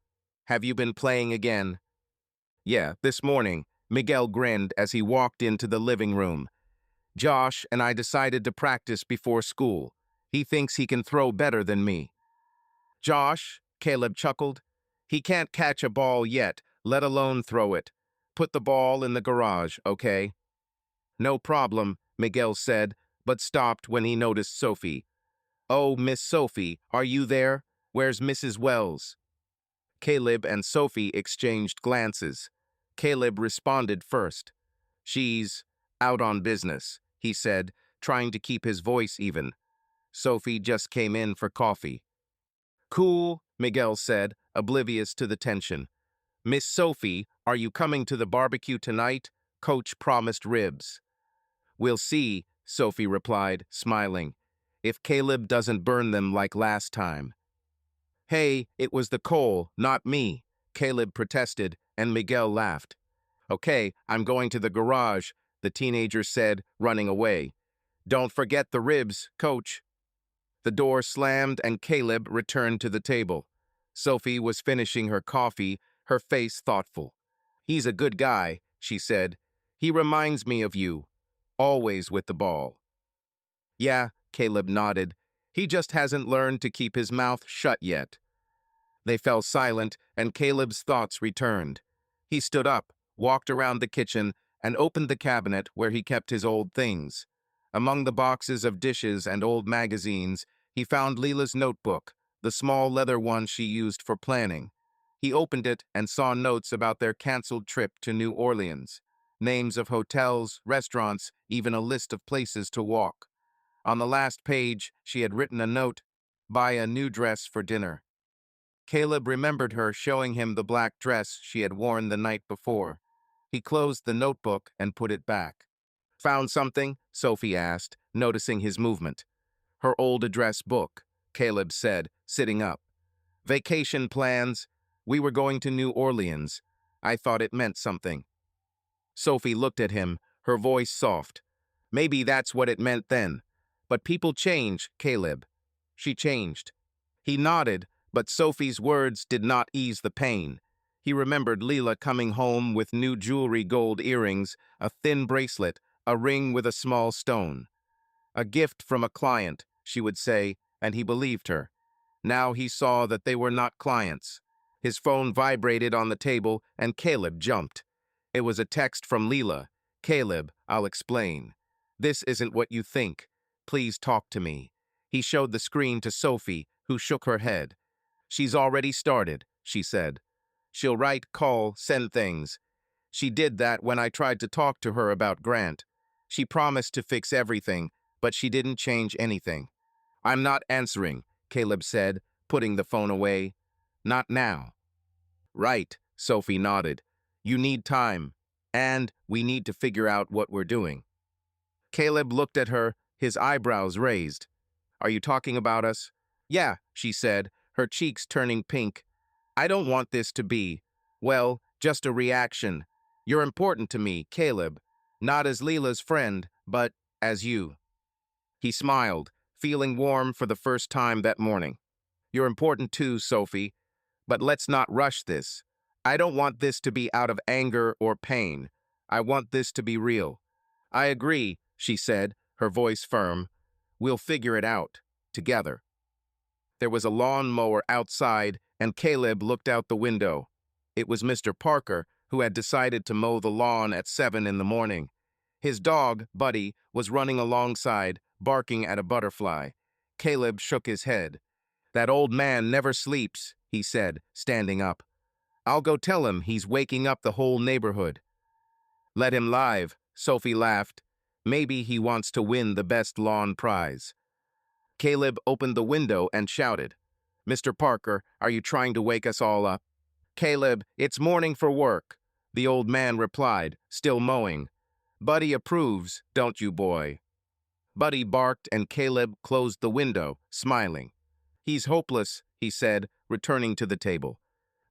"Have you been playing again?" "Yeah, this morning," Miguel grinned as he walked into the living room. "Josh and I decided to practice before school. He thinks he can throw better than me." "Josh," Caleb chuckled. "He can't catch a ball yet, let alone throw it. Put the ball in the garage, okay?" "No problem," Miguel said, but stopped when he noticed Sophie. "Oh, Miss Sophie, are you there? Where's Mrs. Wells?" Caleb and Sophie exchanged glances. Caleb responded first. "She's out on business," he said, trying to keep his voice even. "Sophie just came in for coffee." "Cool," Miguel said, oblivious to the tension. "Miss Sophie, are you coming to the barbecue tonight? Coach promised ribs." "We'll see," Sophie replied, smiling, "if Caleb doesn't burn them like last time." "Hey, it was the coal, not me," Caleb protested, and Miguel laughed. "Okay, I'm going to the garage," the teenager said, running away. "Don't forget the ribs, coach." The door slammed and Caleb returned to the table. Sophie was finishing her coffee, her face thoughtful. "He's a good guy," she said. "He reminds me of you, always with the ball." "Yeah," Caleb nodded. "He just hasn't learned to keep his mouth shut yet." They fell silent, and Caleb's thoughts returned. He stood up, walked around the kitchen, and opened the cabinet where he kept his old things. Among the boxes of dishes and old magazines, he found Leela's notebook, the small leather one she used for planning. He opened it and saw notes about their canceled trip to New Orleans. Names of hotels, restaurants, even a list of places to walk. On the last page, she had written a note, "Buy a new dress for dinner." Caleb remembered her showing him the black dress she had worn the night before. He closed the notebook and put it back. "Found something?" Sophie asked, noticing his movement. "Her old address book," Caleb said, sitting up. "Vacation plans. We were going to New Orleans. I thought it meant something." Sophie looked at him, her voice soft. "Maybe that's what it meant then. But people change, Caleb." She changed. He nodded, but Sophie's words did not ease the pain. He remembered Leela coming home with new jewelry, gold earrings, a thin bracelet, a ring with a small stone. "A gift from a client," she would say, and he believed her. Now he saw that they were not clients. His phone vibrated on the table, and Caleb jumped. It was a text from Leela. "Caleb, I'll explain. This isn't what you think. Please talk to me." He showed the screen to Sophie, who shook her head. "She's already started," she said. "She'll write, call, send things. She did that when I tried to talk to her about Grant. She promised to fix everything, but she didn't change anything." "I'm not answering," Caleb said, putting the phone away. "Not now." "Right," Sophie nodded. "You need time, and we need to figure out what we're doing." Caleb looked at her, his eyebrows raised. "Are you talking about us?" "Yeah," she said, her cheeks turning pink. "I don't want this to be, well, just a reaction. You're important to me, Caleb. Not as Leela's friend, but as you." He smiled, feeling warm for the first time that morning. "You're important too, Sophie. But let's not rush this. I don't want this to be out of anger or pain. I want this to be real." "I agree," she said, her voice firm. "We'll figure it out, together." There was a lawn mower outside, and Caleb looked out the window. It was Mr. Parker, who had decided to mow the lawn at 7 in the morning. His dog, Buddy, was running alongside, barking at a butterfly. Caleb shook his head. "That old man never sleeps," he said, standing up. "I'll go tell him he's waking up the whole neighborhood." "Let him live," Sophie laughed. "Maybe he wants to win the best lawn prize." Caleb opened the window and shouted, "Mr. Parker, are you trying to wake us all up?" "Caleb, it's morning for work," the old man replied, still mowing. "Buddy approves, don't you, boy?" Buddy barked, and Caleb closed the window, smiling. "He's hopeless," he said, returning to the table.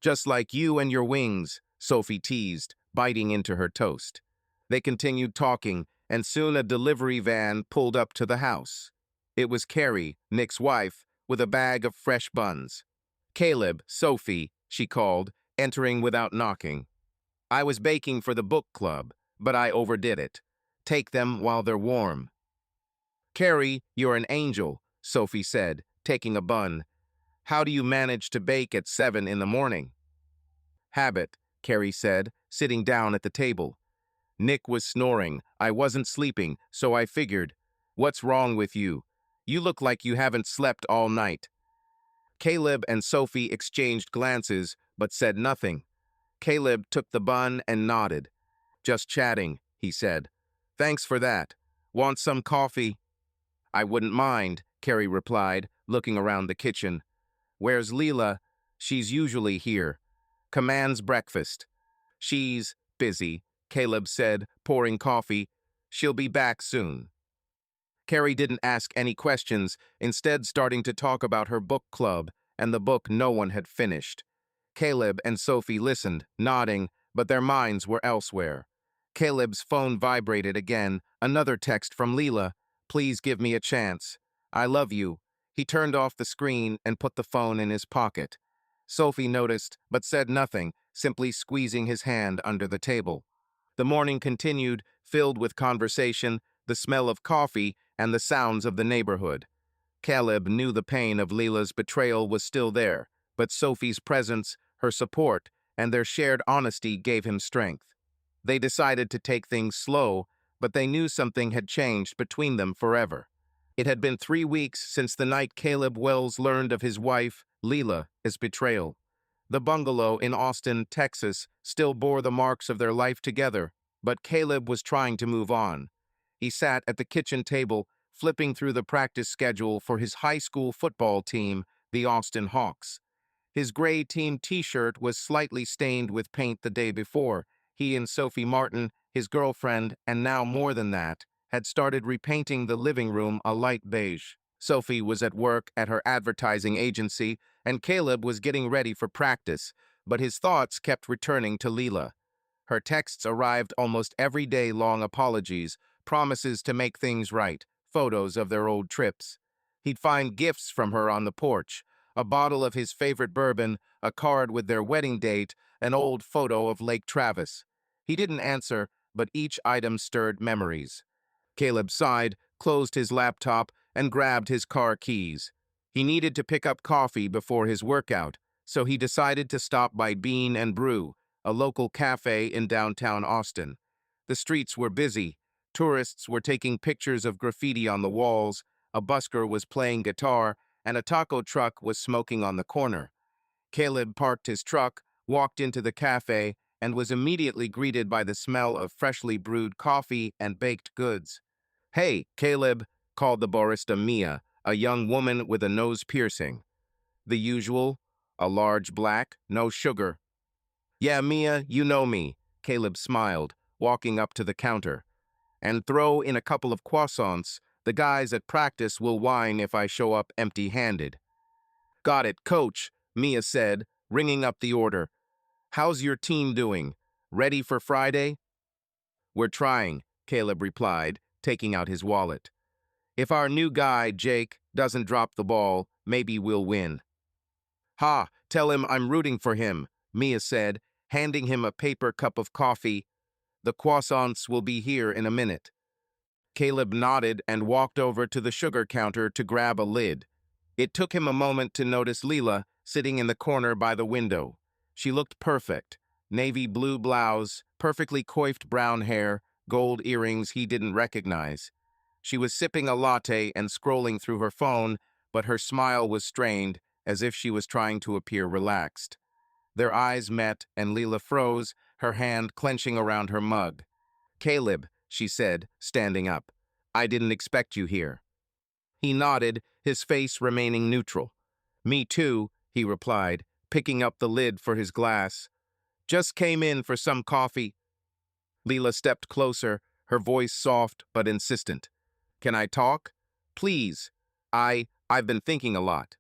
"Just like you and your wings," Sophie teased, biting into her toast. They continued talking, and soon a delivery van pulled up to the house. It was Carrie, Nick's wife, with a bag of fresh buns. "Caleb, Sophie," she called, entering without knocking. "I was baking for the book club, but I overdid it. Take them while they're warm." "Carrie, you're an angel," Sophie said, taking a bun. "How do you manage to bake at 7 in the morning?" "Habit," Carrie said, sitting down at the table. "Nick was snoring. I wasn't sleeping, so I figured. What's wrong with you? You look like you haven't slept all night." Caleb and Sophie exchanged glances, but said nothing. Caleb took the bun and nodded. "Just chatting," he said. "Thanks for that. Want some coffee?" "I wouldn't mind," Carrie replied, looking around the kitchen. "Where's Leela?" "She's usually here. Commands breakfast." "She's busy," Caleb said, pouring coffee. "She'll be back soon." Carrie didn't ask any questions, instead starting to talk about her book club and the book no one had finished. Caleb and Sophie listened, nodding, but their minds were elsewhere. Caleb's phone vibrated again, another text from Leela. "Please give me a chance. I love you." He turned off the screen and put the phone in his pocket. Sophie noticed, but said nothing, simply squeezing his hand under the table. The morning continued, filled with conversation, the smell of coffee, and the sounds of the neighborhood. Caleb knew the pain of Leela's betrayal was still there, but Sophie's presence, her support, and their shared honesty gave him strength. They decided to take things slow, but they knew something had changed between them forever. It had been 3 weeks since the night Caleb Wells learned of his wife, Leela's betrayal. The bungalow in Austin, Texas, still bore the marks of their life together, but Caleb was trying to move on. He sat at the kitchen table, flipping through the practice schedule for his high school football team, the Austin Hawks. His gray team t-shirt was slightly stained with paint the day before. He and Sophie Martin, his girlfriend, and now more than that, had started repainting the living room a light beige. Sophie was at work at her advertising agency, and Caleb was getting ready for practice, but his thoughts kept returning to Leela. Her texts arrived almost every day, long apologies, promises to make things right, photos of their old trips. He'd find gifts from her on the porch, a bottle of his favorite bourbon, a card with their wedding date, an old photo of Lake Travis. He didn't answer, but each item stirred memories. Caleb sighed, closed his laptop, and grabbed his car keys. He needed to pick up coffee before his workout, so he decided to stop by Bean and Brew, a local cafe in downtown Austin. The streets were busy. Tourists were taking pictures of graffiti on the walls, a busker was playing guitar, and a taco truck was smoking on the corner. Caleb parked his truck, walked into the cafe, and was immediately greeted by the smell of freshly brewed coffee and baked goods. "Hey, Caleb," called the barista Mia, a young woman with a nose piercing. "The usual, a large black, no sugar." "Yeah, Mia, you know me," Caleb smiled, walking up to the counter. "And throw in a couple of croissants. The guys at practice will whine if I show up empty-handed." "Got it, coach," Mia said, ringing up the order. "How's your team doing? Ready for Friday?" "We're trying," Caleb replied, taking out his wallet. "If our new guy, Jake, doesn't drop the ball, maybe we'll win." "Ha, tell him I'm rooting for him," Mia said, handing him a paper cup of coffee. "The croissants will be here in a minute." Caleb nodded and walked over to the sugar counter to grab a lid. It took him a moment to notice Leela sitting in the corner by the window. She looked perfect. Navy blue blouse, perfectly coiffed brown hair, gold earrings he didn't recognize. She was sipping a latte and scrolling through her phone, but her smile was strained, as if she was trying to appear relaxed. Their eyes met, and Leela froze, her hand clenching around her mug. "Caleb," she said, standing up, "I didn't expect you here." He nodded, his face remaining neutral. "Me too," he replied, picking up the lid for his glass. "Just came in for some coffee." Leela stepped closer, her voice soft but insistent. "Can I talk? Please. I've been thinking a lot."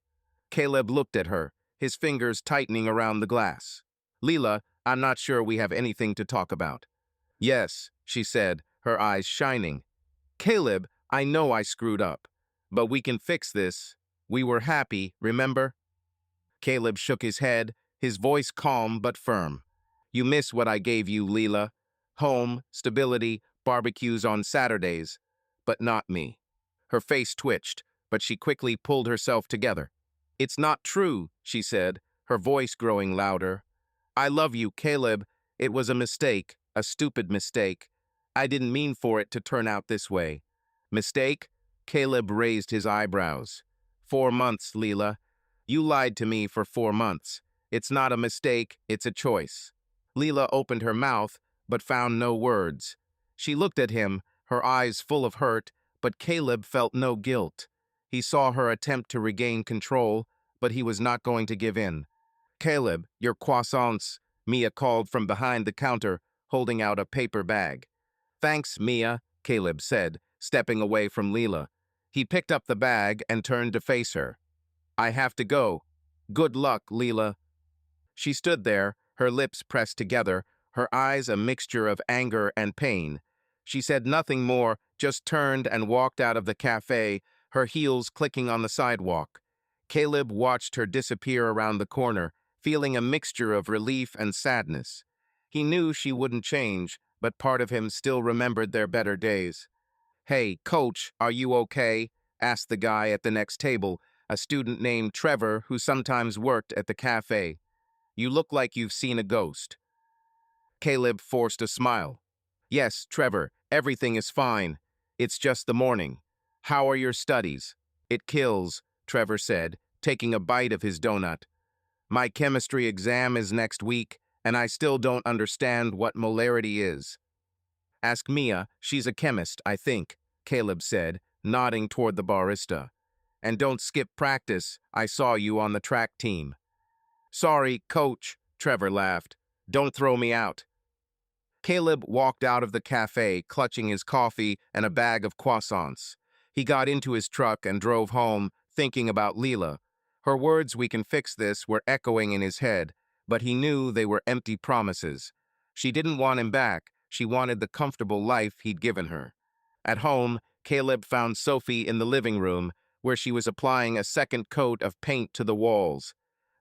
Caleb looked at her, his fingers tightening around the glass. "Leela, I'm not sure we have anything to talk about." "Yes," she said, her eyes shining. "Caleb, I know I screwed up, but we can fix this. We were happy, remember?" Caleb shook his head, his voice calm but firm. "You miss what I gave you, Leela. Home, stability, barbecues on Saturdays, but not me." Her face twitched, but she quickly pulled herself together. "It's not true," she said, her voice growing louder. "I love you, Caleb. It was a mistake, a stupid mistake. I didn't mean for it to turn out this way." "Mistake?" Caleb raised his eyebrows. 4 months, Leela. You lied to me for 4 months. It's not a mistake, it's a choice." Leela opened her mouth, but found no words. She looked at him, her eyes full of hurt, but Caleb felt no guilt. He saw her attempt to regain control, but he was not going to give in. "Caleb, your croissants," Mia called from behind the counter, holding out a paper bag. "Thanks, Mia," Caleb said, stepping away from Leela. He picked up the bag and turned to face her. "I have to go. Good luck, Leela." She stood there, her lips pressed together, her eyes a mixture of anger and pain. She said nothing more, just turned and walked out of the cafe, her heels clicking on the sidewalk. Caleb watched her disappear around the corner, feeling a mixture of relief and sadness. He knew she wouldn't change, but part of him still remembered their better days. "Hey, coach, are you okay?" asked the guy at the next table, a student named Trevor who sometimes worked at the cafe. "You look like you've seen a ghost." Caleb forced a smile. "Yes, Trevor, everything is fine. It's just the morning. How are your studies?" "It kills," Trevor said, taking a bite of his donut. "My chemistry exam is next week, and I still don't understand what molarity is." "Ask Mia, she's a chemist, I think," Caleb said, nodding toward the barista. "And don't skip practice, I saw you on the track team." "Sorry, coach," Trevor laughed. "Don't throw me out." Caleb walked out of the cafe, clutching his coffee and a bag of croissants. He got into his truck and drove home, thinking about Leela. Her words, "we can fix this," were echoing in his head, but he knew they were empty promises. She didn't want him back. She wanted the comfortable life he'd given her. At home, Caleb found Sophie in the living room, where she was applying a second coat of paint to the walls.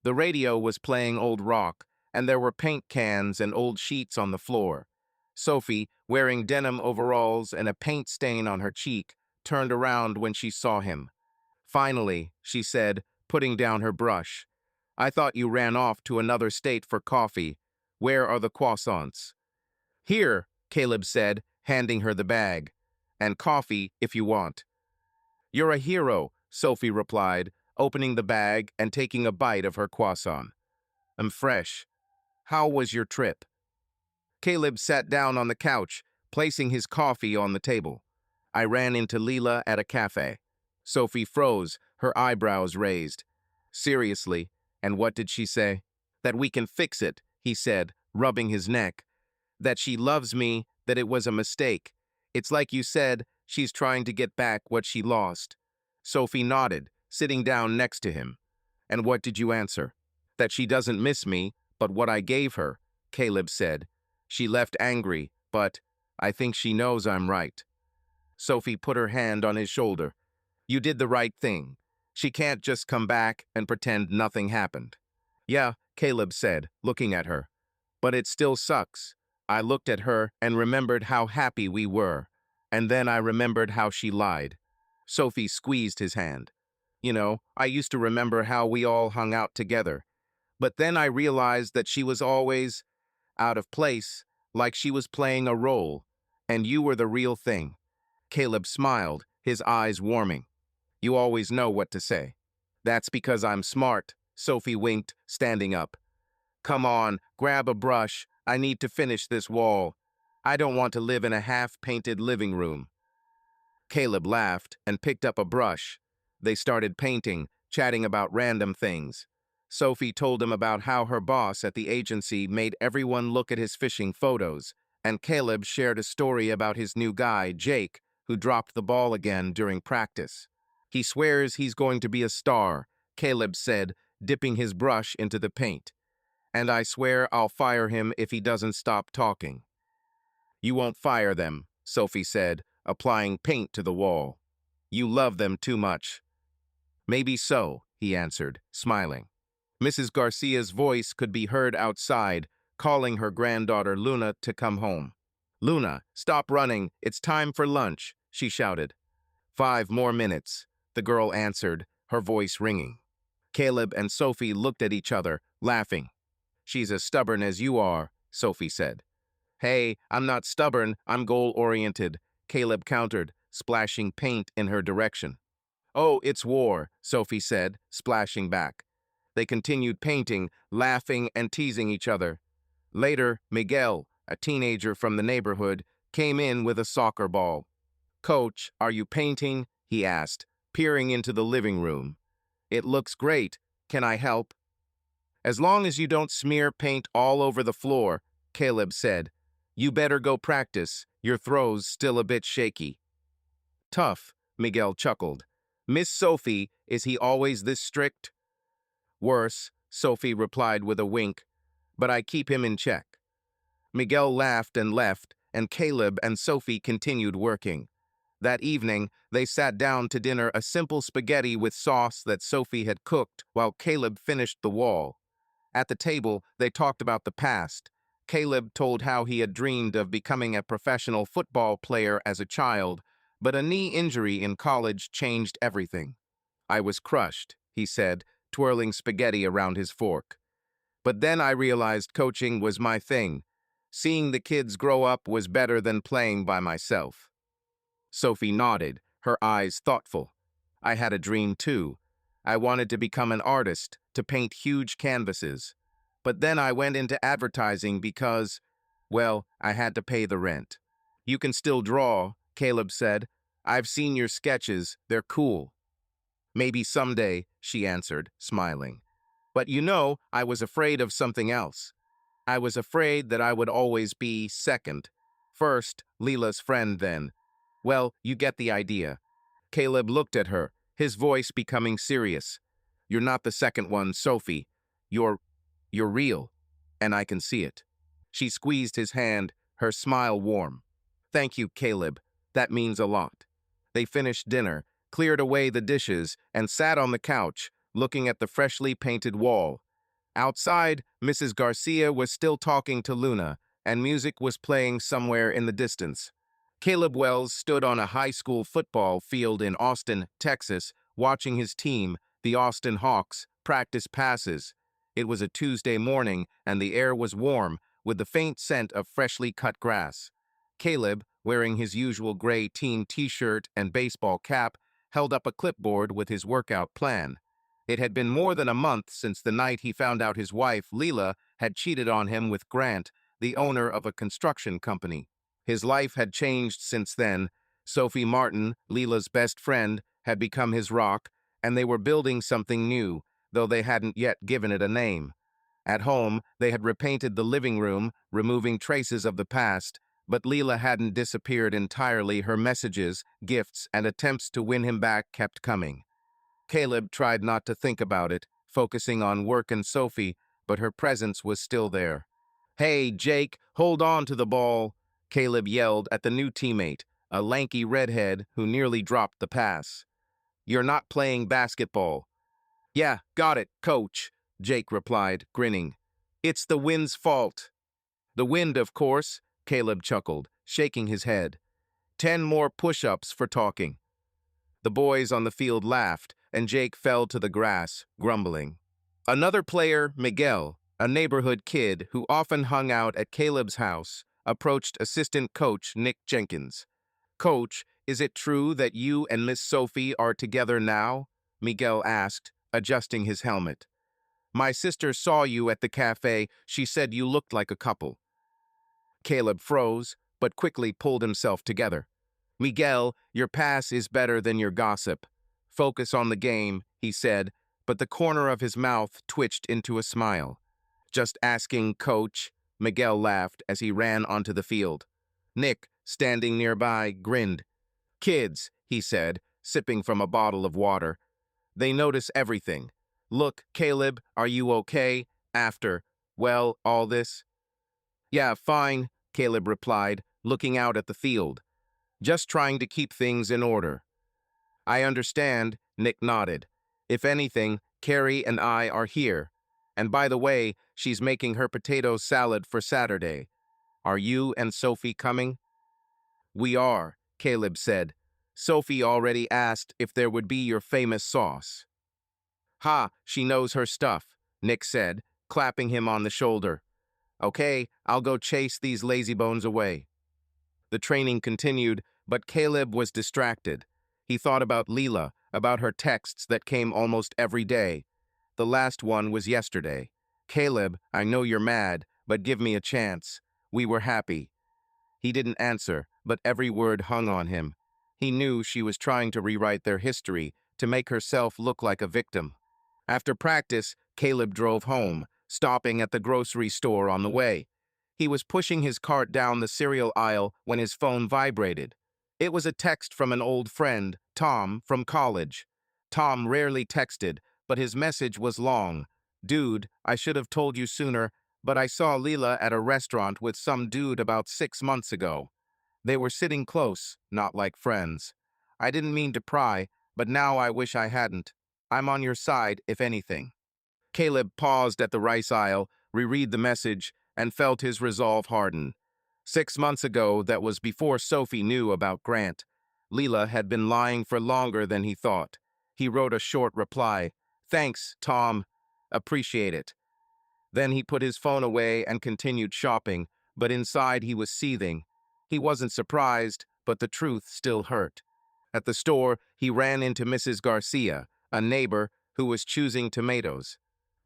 The radio was playing old rock, and there were paint cans and old sheets on the floor. Sophie, wearing denim overalls and a paint stain on her cheek, turned around when she saw him. "Finally," she said, putting down her brush. "I thought you ran off to another state for coffee. Where are the croissants?" "Here," Caleb said, handing her the bag. "And coffee, if you want." "You're a hero," Sophie replied, opening the bag and taking a bite of her croissant. "I'm fresh. How was your trip?" Caleb sat down on the couch, placing his coffee on the table. "I ran into Leela at a cafe." Sophie froze, her eyebrows raised. "Seriously, and what did she say?" "That we can fix it," he said, rubbing his neck. "That she loves me, that it was a mistake. It's like you said, she's trying to get back what she lost." Sophie nodded, sitting down next to him. "And what did you answer?" "That she doesn't miss me, but what I gave her," Caleb said. "She left angry, but I think she knows I'm right." Sophie put her hand on his shoulder. "You did the right thing. She can't just come back and pretend nothing happened." "Yeah," Caleb said, looking at her. "But it still sucks." I looked at her and remembered how happy we were. And then I remembered how she lied. Sophie squeezed his hand. "You know, I used to remember how we all hung out together. But then I realized that she was always out of place, like she was playing a role. And you were the real thing." Caleb smiled, his eyes warming. "You always know what to say." "That's because I'm smart," Sophie winked, standing up. "Come on, grab a brush. I need to finish this wall. I don't want to live in a half-painted living room." Caleb laughed and picked up a brush. They started painting, chatting about random things. Sophie told him about how her boss at the agency made everyone look at his fishing photos, and Caleb shared a story about his new guy, Jake, who dropped the ball again during practice. "He swears he's going to be a star," Caleb said, dipping his brush into the paint. "And I swear I'll fire him if he doesn't stop talking." "You won't fire them," Sophie said, applying paint to the wall. "You love them too much." "Maybe so," he answered, smiling. Mrs. Garcia's voice could be heard outside, calling her granddaughter Luna to come home. "Luna, stop running. It's time for lunch," she shouted. "5 more minutes," the girl answered, her voice ringing. Caleb and Sophie looked at each other, laughing. "She's as stubborn as you are," Sophie said. "Hey, I'm not stubborn, I'm goal-oriented," Caleb countered, splashing paint in her direction. "Oh, it's war," Sophie said, splashing back. They continued painting, laughing and teasing each other. Later, Miguel, a teenager from the neighborhood, came in with a soccer ball. "Coach, are you painting?" he asked, peering into the living room. "It looks great. Can I help?" "As long as you don't smear paint all over the floor," Caleb said. "You better go practice. Your throw's still a bit shaky." "Tough," Miguel chuckled. "Miss Sophie, is he always this strict?" "Worse," Sophie replied with a wink, "but I keep him in check." Miguel laughed and left, and Caleb and Sophie continued working. That evening, they sat down to dinner a simple spaghetti with sauce that Sophie had cooked while Caleb finished the wall. At the table, they talked about the past. Caleb told how he had dreamed of becoming a professional football player as a child, but a knee injury in college changed everything. I was crushed, he said, twirling spaghetti around his fork. But then I realized coaching was my thing. Seeing the kids grow up was better than playing by myself. Sophie nodded, her eyes thoughtful. I had a dream too. I wanted to become an artist, to paint huge canvases. But then I went into advertising because, well, I had to pay the rent. You can still draw, Caleb said. I've seen your sketches, they're cool. Maybe someday, she answered, smiling. But you know, I was afraid of something else. I was afraid that I would always be second. First, Leela's friend then. Well, you get the idea. Caleb looked at her, his voice becoming serious. You're not the second one, Sophie. You're real, and I can see it. She squeezed his hand, her smile warm. Thank you, Caleb. That means a lot. They finished dinner, cleared away the dishes, and sat on the couch, looking at the freshly painted wall. Outside, Mrs. Garcia was still talking to Luna, and music was playing somewhere in the distance. Caleb Wells stood on a high school football field in Austin, Texas, watching his team, the Austin Hawks, practice passes. It was a Tuesday morning, and the air was warm, with the faint scent of freshly cut grass. Caleb, wearing his usual gray team t-shirt and baseball cap, held up a clipboard with his workout plan. It had been more than a month since the night he found out his wife, Leela, had cheated on him with Grant, the owner of a construction company. His life had changed since then. Sophie Martin, Leela's best friend, had become his rock, and they were building something new, though they hadn't yet given it a name. At home, they had repainted the living room, removing traces of the past, but Leela hadn't disappeared entirely. Her messages, gifts, and attempts to win him back kept coming. Caleb tried not to think about it, focusing on work and Sophie, but her presence was still there. Hey, Jake, hold on to the ball, Caleb yelled at the new teammate, a lanky redhead who nearly dropped the pass. You're not playing basketball. Yeah, got it, coach, Jake replied, grinning. It's the wind's fault. The wind, of course, Caleb chuckled, shaking his head. 10 more push-ups for talking. The boys on the field laughed, and Jake fell to the grass, grumbling. Another player, Miguel, a neighborhood kid who often hung out at Caleb's house, approached assistant coach Nick Jenkins. Coach, is it true that you and Miss Sophie are together now? Miguel asked, adjusting his helmet. My sister saw you at the cafe. She said you looked like a couple. Caleb froze, but quickly pulled himself together. Miguel, your pass is better than your gossip. Focus on the game, he said, but the corner of his mouth twitched into a smile. Just asking, coach, Miguel laughed as he ran onto the field. Nick, standing nearby, grinned. Kids, he said, sipping from a bottle of water. They notice everything. Look, Caleb, are you okay? After, well, all this? Yeah, fine, Caleb replied, looking out at the field. Just trying to keep things in order. I understand, Nick nodded. If anything, Carrie and I are here. And by the way, she's making her potato salad for Saturday. Are you and Sophie coming? We are, Caleb said. Sophie already asked if there would be your famous sauce. Ha, she knows her stuff, Nick said, clapping him on the shoulder. Okay, I'll go chase these lazybones away. The training continued, but Caleb was distracted. He thought about Leela, about her texts that came almost every day. The last one was yesterday. Caleb, I know you're mad, but give me a chance. We were happy. He didn't answer, but every word hung on him. He knew she was trying to rewrite their history, to make herself look like a victim. After practice, Caleb drove home, stopping at the grocery store on the way. He was pushing his cart down the cereal aisle when his phone vibrated. It was a text from an old friend, Tom, from college. Tom rarely texted, but his message was long. Dude, I should have told you sooner, but I saw Leela at a restaurant with some dude about 6 months ago. They were sitting close, not like friends. I didn't mean to pry, but now I wish I hadn't. I'm on your side, if anything. Caleb paused at the rice aisle, reread the message, and felt his resolve harden. 6 months ago, that was before Sophie knew about Grant. Leela had been lying for longer than he thought. He wrote a short reply. "Thanks, Tom. Appreciate it." Then he put his phone away and continued shopping, but inside he was seething. He wasn't surprised, but the truth still hurt. At the store, he ran into Mrs. Garcia, a neighbor who was choosing tomatoes.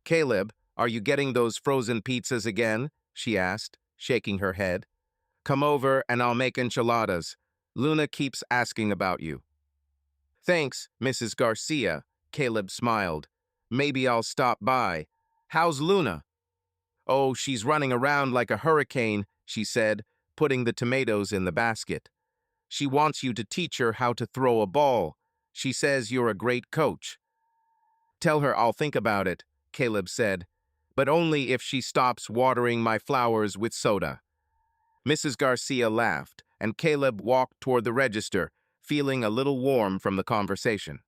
"Caleb, are you getting those frozen pizzas again?" she asked, shaking her head. "Come over and I'll make enchiladas. Luna keeps asking about you." "Thanks, Mrs. Garcia," Caleb smiled. "Maybe I'll stop by. How's Luna?" "Oh, she's running around like a hurricane," she said, putting the tomatoes in the basket. "She wants you to teach her how to throw a ball. She says you're a great coach." "Tell her I'll think about it," Caleb said, "but only if she stops watering my flowers with soda." Mrs. Garcia laughed, and Caleb walked toward the register, feeling a little warm from the conversation.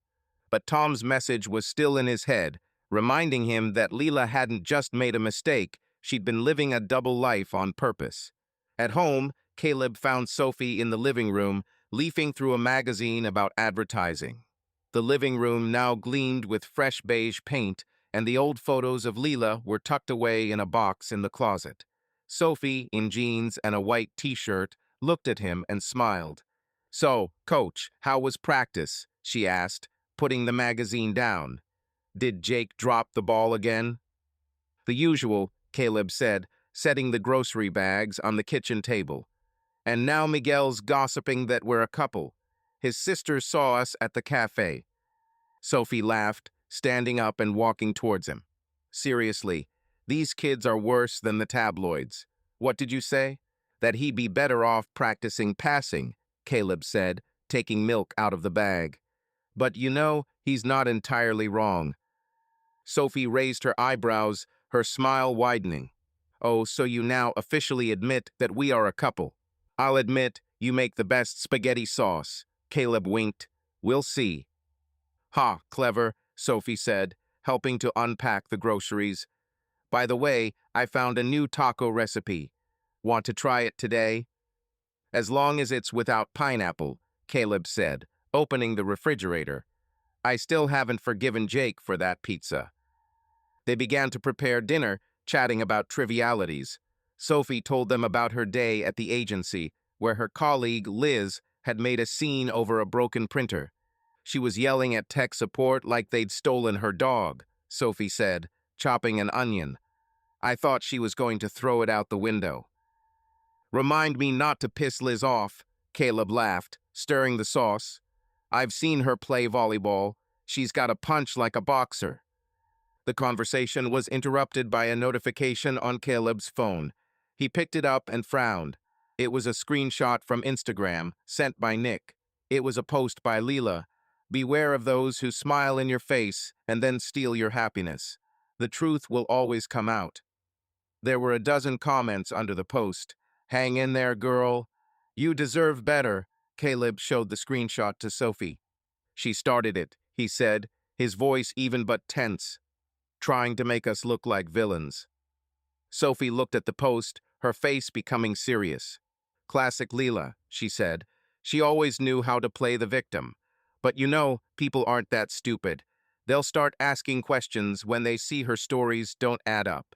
But Tom's message was still in his head, reminding him that Leela hadn't just made a mistake, she'd been living a double life on purpose. At home, Caleb found Sophie in the living room, leafing through a magazine about advertising. The living room now gleamed with fresh beige paint, and the old photos of Leela were tucked away in a box in the closet. Sophie, in jeans and a white t-shirt, looked at him and smiled. "So, Coach, how was practice?" she asked, putting the magazine down. "Did Jake drop the ball again?" "The usual," Caleb said, setting the grocery bags on the kitchen table. "And now Miguel's gossiping that we're a couple. His sister saw us at the cafe." Sophie laughed, standing up and walking towards him. "Seriously, these kids are worse than the tabloids. What did you say?" "That he'd be better off practicing passing," Caleb said, taking milk out of the bag. "But you know, he's not entirely wrong." Sophie raised her eyebrows, her smile widening. "Oh, so you now officially admit that we are a couple." "I'll admit you make the best spaghetti sauce." Caleb winked. "We'll see." "Ha, clever," Sophie said, helping to unpack the groceries. "By the way, I found a new taco recipe. Want to try it today?" "As long as it's without pineapple," Caleb said, opening the refrigerator. "I still haven't forgiven Jake for that pizza." They began to prepare dinner, chatting about trivialities. Sophie told them about her day at the agency, where her colleague, Liz, had made a scene over a broken printer. "She was yelling at tech support like they'd stolen her dog," Sophie said, chopping an onion. "I thought she was going to throw it out the window." "Remind me not to piss Liz off," Caleb laughed, stirring the sauce. "I've seen her play volleyball. She's got a punch like a boxer." The conversation was interrupted by a notification on Caleb's phone. He picked it up and frowned. It was a screenshot from Instagram, sent by Nick. It was a post by Leela. "Beware of those who smile in your face and then steal your happiness. The truth will always come out." There were a dozen comments under the post. "Hang in there, girl. You deserve better." Caleb showed the screenshot to Sophie. "She started it," he said, his voice even but tense. "Trying to make us look like villains." Sophie looked at the post, her face becoming serious. "Classic Leela," she said. "She always knew how to play the victim. But you know, people aren't that stupid. They'll start asking questions when they see her stories don't add up."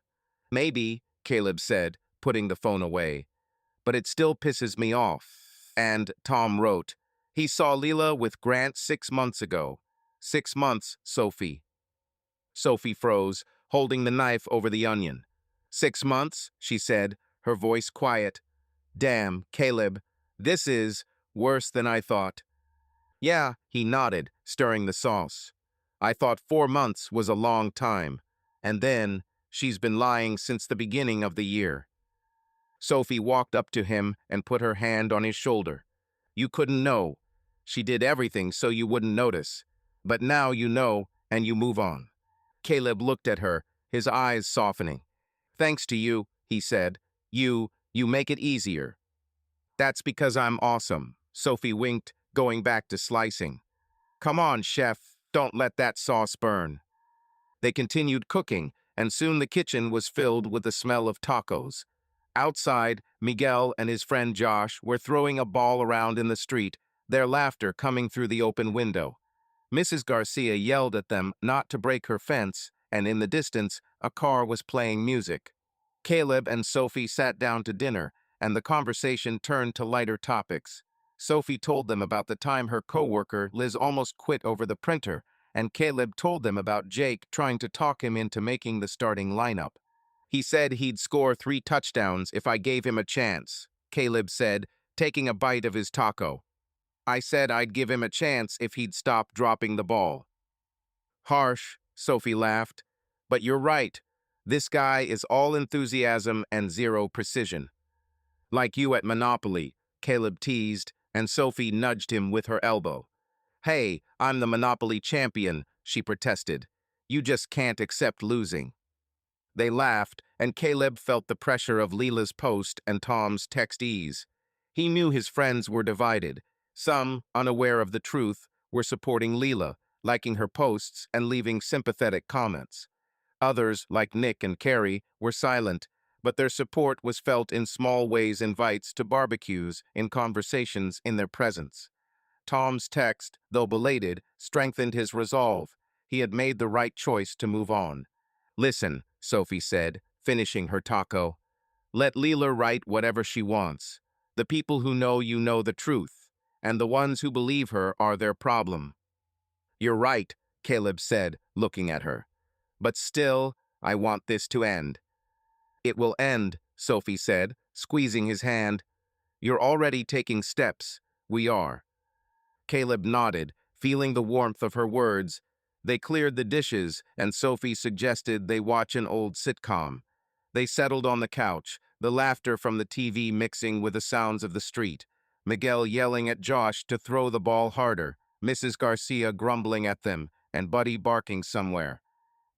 "Maybe," Caleb said, putting the phone away. "But it still pisses me off." And Tom wrote, "He saw Leela with Grant 6 months ago." 6 months, Sophie. Sophie froze, holding the knife over the onion. "6 months," she said, her voice quiet. "Damn, Caleb, this is worse than I thought." "Yeah," he nodded, stirring the sauce. "I thought 4 months was a long time. And then, she's been lying since the beginning of the year." Sophie walked up to him and put her hand on his shoulder. "You couldn't know. She did everything so you wouldn't notice. But now you know, and you move on." Caleb looked at her, his eyes softening. "Thanks to you," he said. You make it easier." "That's because I'm awesome." Sophie winked, going back to slicing. "Come on, chef, don't let that sauce burn." They continued cooking, and soon the kitchen was filled with the smell of tacos. Outside, Miguel and his friend Josh were throwing a ball around in the street, their laughter coming through the open window. Mrs. Garcia yelled at them not to break her fence, and in the distance, a car was playing music. Caleb and Sophie sat down to dinner, and the conversation turned to lighter topics. Sophie told them about the time her coworker Liz almost quit over the printer, and Caleb told them about Jake trying to talk him into making the starting lineup. He said he'd score 3 touchdowns if I gave him a chance, Caleb said, taking a bite of his taco. I said I'd give him a chance if he'd stop dropping the ball. Harsh, Sophie laughed. But you're right. This guy is all enthusiasm and zero precision. Like you at Monopoly, Caleb teased, and Sophie nudged him with her elbow. Hey, I'm the Monopoly champion, she protested. You just can't accept losing. They laughed, and Caleb felt the pressure of Leela's post and Tom's textees. He knew his friends were divided. Some, unaware of the truth, were supporting Leela, liking her posts and leaving sympathetic comments. Others, like Nick and Carrie, were silent, but their support was felt in small ways: invites to barbecues, in conversations in their presence. Tom's text, though belated, strengthened his resolve. He had made the right choice to move on. Listen, Sophie said, finishing her taco. Let Leela write whatever she wants. The people who know you know the truth, and the ones who believe her are their problem. You're right, Caleb said, looking at her. But still, I want this to end. It will end, Sophie said, squeezing his hand. You're already taking steps. We are. Caleb nodded, feeling the warmth of her words. They cleared the dishes, and Sophie suggested they watch an old sitcom. They settled on the couch, the laughter from the TV mixing with the sounds of the street. Miguel yelling at Josh to throw the ball harder, Mrs. Garcia grumbling at them, and Buddy barking somewhere.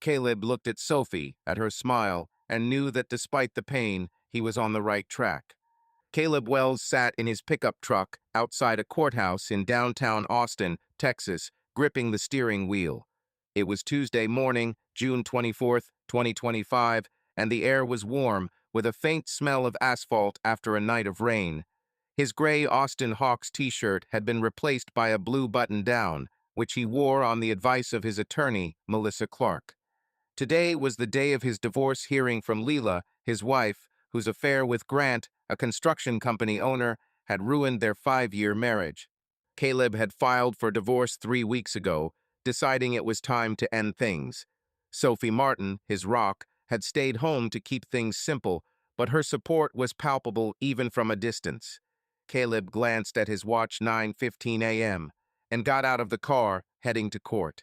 Caleb looked at Sophie, at her smile, and knew that despite the pain, he was on the right track. Caleb Wells sat in his pickup truck outside a courthouse in downtown Austin, Texas, gripping the steering wheel. It was Tuesday morning, June 24th, 2025, and the air was warm, with a faint smell of asphalt after a night of rain. His gray Austin Hawks t-shirt had been replaced by a blue button-down, which he wore on the advice of his attorney, Melissa Clark. Today was the day of his divorce hearing from Leela, his wife, whose affair with Grant, a construction company owner, had ruined their 5-year marriage. Caleb had filed for divorce 3 weeks ago, deciding it was time to end things. Sophie Martin, his rock, had stayed home to keep things simple, but her support was palpable even from a distance. Caleb glanced at his watch 9:15 a.m. and got out of the car, heading to court.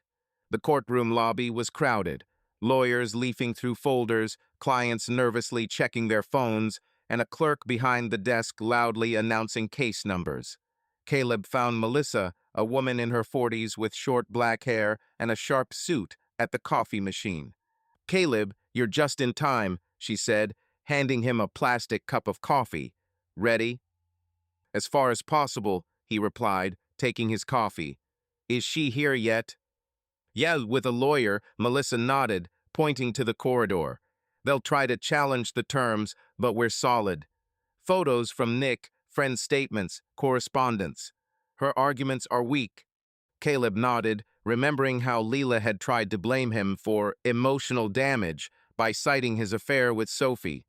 The courtroom lobby was crowded. Lawyers leafing through folders, clients nervously checking their phones, and a clerk behind the desk loudly announcing case numbers. Caleb found Melissa, a woman in her 40s with short black hair and a sharp suit, at the coffee machine. Caleb, you're just in time, she said, handing him a plastic cup of coffee. Ready? As far as possible, he replied, taking his coffee. Is she here yet? Yeah, with a lawyer, Melissa nodded, pointing to the corridor. They'll try to challenge the terms, but we're solid. Photos from Nick, friend statements, correspondence. Her arguments are weak. Caleb nodded, remembering how Leela had tried to blame him for emotional damage by citing his affair with Sophie.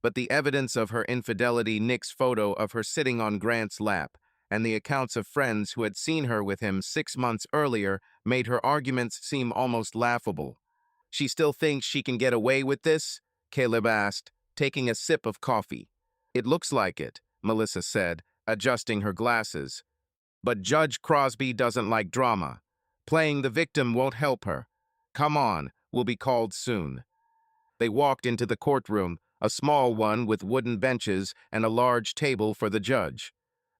But the evidence of her infidelity, Nick's photo of her sitting on Grant's lap, and the accounts of friends who had seen her with him 6 months earlier made her arguments seem almost laughable. She still thinks she can get away with this? Caleb asked, taking a sip of coffee. It looks like it, Melissa said, adjusting her glasses. But Judge Crosby doesn't like drama. Playing the victim won't help her. Come on, we'll be called soon. They walked into the courtroom, a small one with wooden benches and a large table for the judge.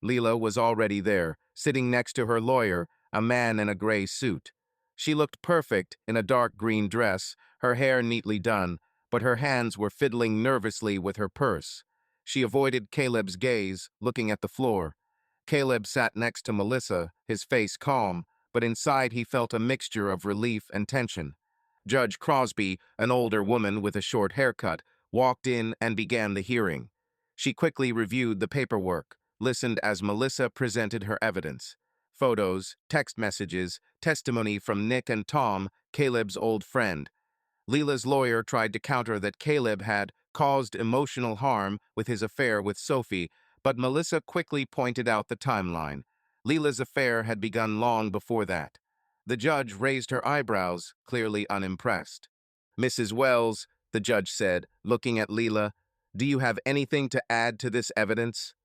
Leela was already there, sitting next to her lawyer, a man in a gray suit. She looked perfect in a dark green dress, her hair neatly done, but her hands were fiddling nervously with her purse. She avoided Caleb's gaze, looking at the floor. Caleb sat next to Melissa, his face calm, but inside he felt a mixture of relief and tension. Judge Crosby, an older woman with a short haircut, walked in and began the hearing. She quickly reviewed the paperwork, listened as Melissa presented her evidence. Photos, text messages, testimony from Nick and Tom, Caleb's old friend. Leela's lawyer tried to counter that Caleb had caused emotional harm with his affair with Sophie, but Melissa quickly pointed out the timeline. Leela's affair had begun long before that. The judge raised her eyebrows, clearly unimpressed. "Mrs. Wells," the judge said, looking at Leela, "do you have anything to add to this evidence?"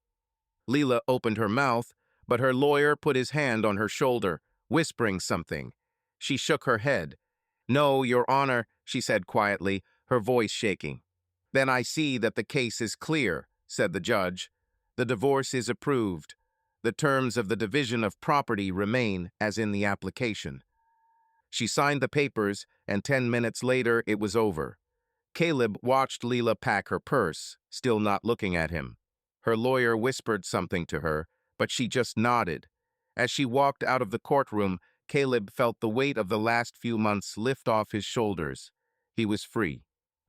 Leela opened her mouth, but her lawyer put his hand on her shoulder, whispering something. She shook her head. "No, Your Honor," she said quietly, her voice shaking. "Then I see that the case is clear," said the judge. "The divorce is approved. The terms of the division of property remain as in the application." She signed the papers, and 10 minutes later it was over. Caleb watched Leela pack her purse, still not looking at him. Her lawyer whispered something to her, but she just nodded. As she walked out of the courtroom, Caleb felt the weight of the last few months lift off his shoulders. He was free.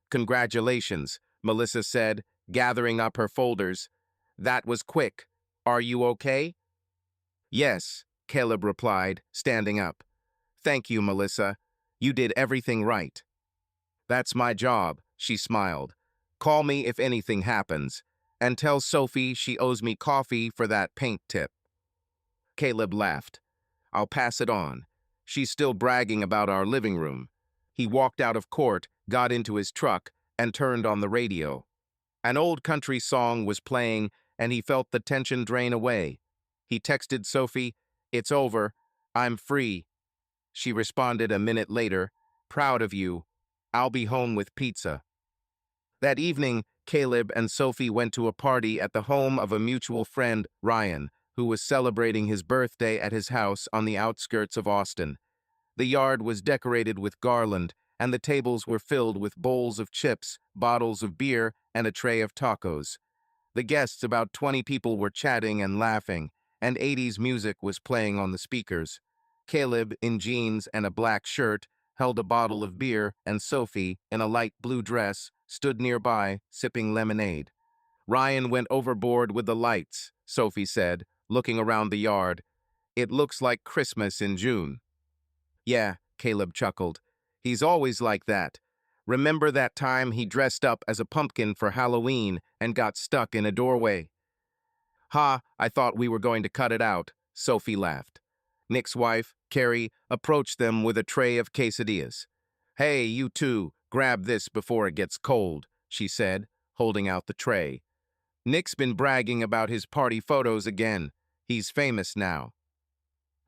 "Congratulations," Melissa said, gathering up her folders. "That was quick. Are you okay?" "Yes," Caleb replied, standing up. "Thank you, Melissa. You did everything right." "That's my job," she smiled. "Call me if anything happens. And tell Sophie she owes me coffee for that paint tip." Caleb laughed. "I'll pass it on. She's still bragging about our living room." He walked out of court, got into his truck, and turned on the radio. An old country song was playing, and he felt the tension drain away. He texted Sophie, "It's over. I'm free." She responded a minute later, "Proud of you. I'll be home with pizza." That evening, Caleb and Sophie went to a party at the home of a mutual friend, Ryan, who was celebrating his birthday at his house on the outskirts of Austin. The yard was decorated with garland, and the tables were filled with bowls of chips, bottles of beer, and a tray of tacos. The guests, about 20 people, were chatting and laughing, and 80s music was playing on the speakers. Caleb, in jeans and a black shirt, held a bottle of beer, and Sophie, in a light blue dress, stood nearby, sipping lemonade. "Ryan went overboard with the lights," Sophie said, looking around the yard. "It looks like Christmas in June." "Yeah," Caleb chuckled. "He's always like that. Remember that time he dressed up as a pumpkin for Halloween and got stuck in a doorway?" "Ha, I thought we were going to cut it out," Sophie laughed. Nick's wife, Carrie, approached them with a tray of quesadillas. "Hey, you two, grab this before it gets cold," she said, holding out the tray. "Nick's been bragging about his party photos again. He's famous now."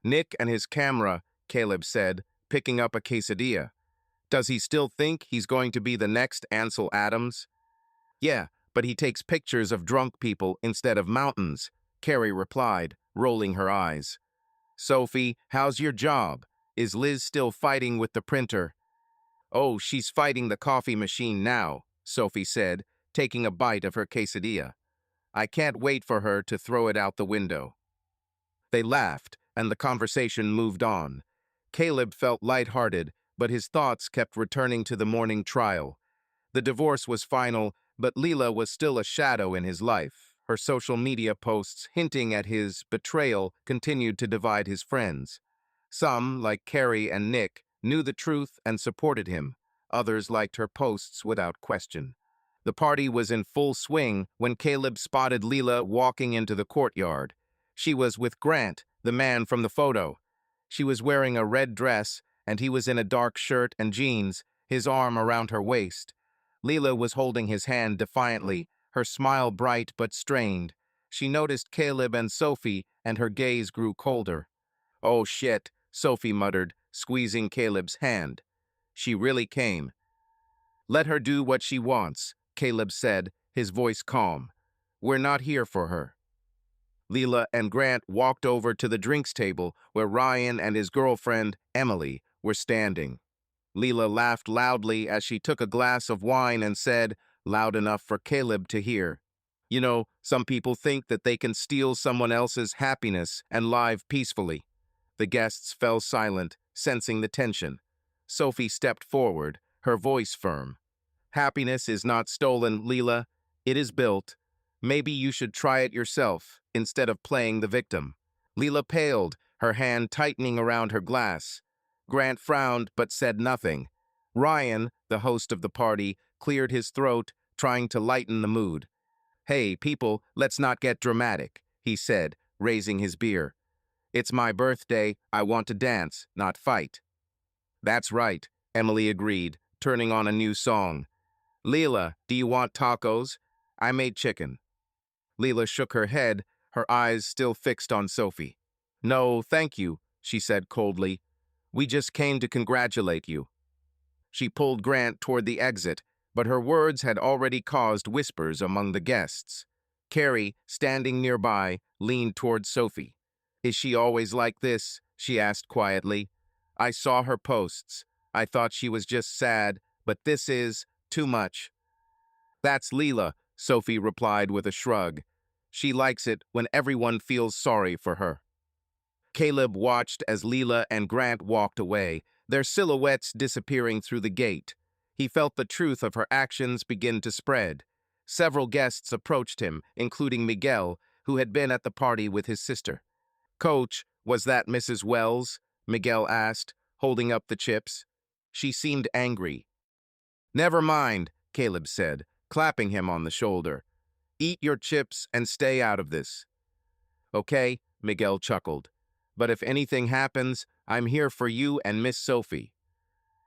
"Nick and his camera," Caleb said, picking up a quesadilla. "Does he still think he's going to be the next Ansel Adams?" "Yeah, but he takes pictures of drunk people instead of mountains," Carrie replied, rolling her eyes. "Sophie, how's your job? Is Liz still fighting with the printer?" "Oh, she's fighting the coffee machine now," Sophie said, taking a bite of her quesadilla. "I can't wait for her to throw it out the window." They laughed, and the conversation moved on. Caleb felt lighthearted, but his thoughts kept returning to the morning trial. The divorce was final, but Leela was still a shadow in his life. Her social media posts hinting at his betrayal continued to divide his friends. Some, like Carrie and Nick, knew the truth and supported him. Others liked her posts without question. The party was in full swing when Caleb spotted Leela walking into the courtyard. She was with Grant, the man from the photo. She was wearing a red dress, and he was in a dark shirt and jeans, his arm around her waist. Leela was holding his hand defiantly, her smile bright but strained. She noticed Caleb and Sophie, and her gaze grew colder. "Oh shit," Sophie muttered, squeezing Caleb's hand. "She really came." "Let her do what she wants," Caleb said, his voice calm. "We're not here for her." Leela and Grant walked over to the drinks table where Ryan and his girlfriend, Emily, were standing. Leela laughed loudly as she took a glass of wine and said, loud enough for Caleb to hear, "You know, some people think that they can steal someone else's happiness and live peacefully." The guests fell silent, sensing the tension. Sophie stepped forward, her voice firm. Happiness is not stolen, Leela. It is built. Maybe you should try it yourself, instead of playing the victim. Leela paled, her hand tightening around her glass. Grant frowned, but said nothing. Ryan, the host of the party, cleared his throat, trying to lighten the mood. "Hey, people, let's not get dramatic," he said, raising his beer. "It's my birthday. I want to dance, not fight." "That's right," Emily agreed, turning on a new song. "Leela, do you want tacos? I made chicken." Leela shook her head, her eyes still fixed on Sophie. "No, thank you," she said coldly. "We just came to congratulate you." She pulled Grant toward the exit, but her words had already caused whispers among the guests. Carrie, standing nearby, leaned toward Sophie. "Is she always like this?" she asked quietly. "I saw her posts. I thought she was just sad, but this is too much." "That's Leela," Sophie replied with a shrug. "She likes it when everyone feels sorry for her." Caleb watched as Leela and Grant walked away, their silhouettes disappearing through the gate. He felt the truth of her actions begin to spread. Several guests approached him, including Miguel, who had been at the party with his sister. "Coach, was that Mrs. Wells?" Miguel asked, holding up the chips. She seemed angry. "Never mind," Caleb said, clapping him on the shoulder. "Eat your chips and stay out of this." "Okay," Miguel chuckled. "But if anything happens, I'm here for you and Miss Sophie."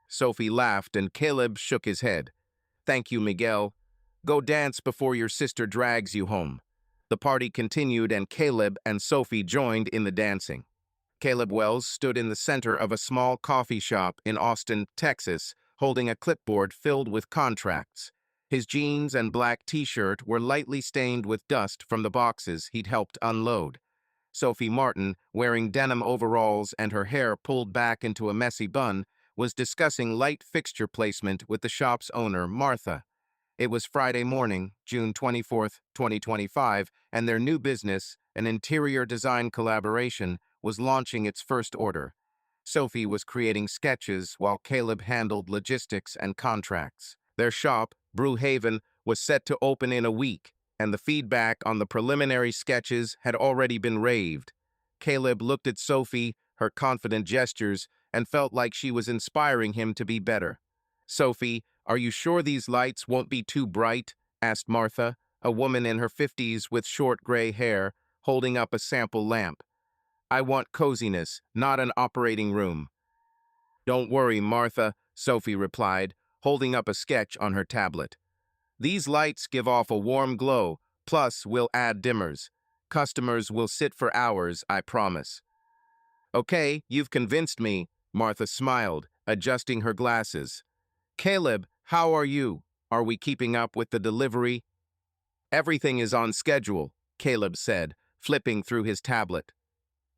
Sophie laughed and Caleb shook his head. "Thank you, Miguel. Go dance before your sister drags you home." The party continued and Caleb and Sophie joined in the dancing. Caleb Wells stood in the center of a small coffee shop in Austin, Texas, holding a clipboard filled with contracts. His jeans and black t-shirt were lightly stained with dust from the boxes he'd helped unload. Sophie Martin, wearing denim overalls and her hair pulled back into a messy bun, was discussing light fixture placement with the shop's owner, Martha. It was Friday morning, June 24th, 2025, and their new business, an interior design collaboration, was launching its first order. Sophie was creating sketches while Caleb handled logistics and contracts. Their shop, Brewhaven, was set to open in a week, and the feedback on the preliminary sketches had already been raved. Caleb looked at Sophie, her confident gestures, and felt like she was inspiring him to be better. "Sophie, are you sure these lights won't be too bright?" asked Martha, a woman in her 50s with short gray hair, holding up a sample lamp. "I want coziness, not an operating room." "Don't worry, Martha," Sophie replied, holding up a sketch on her tablet. "These lights give off a warm glow, plus we'll add dimmers. Customers will sit for hours, I promise." "Okay, you've convinced me," Martha smiled, adjusting her glasses. "Caleb, how are you? Are we keeping up with the delivery?" "Everything is on schedule," Caleb said, flipping through his tablet.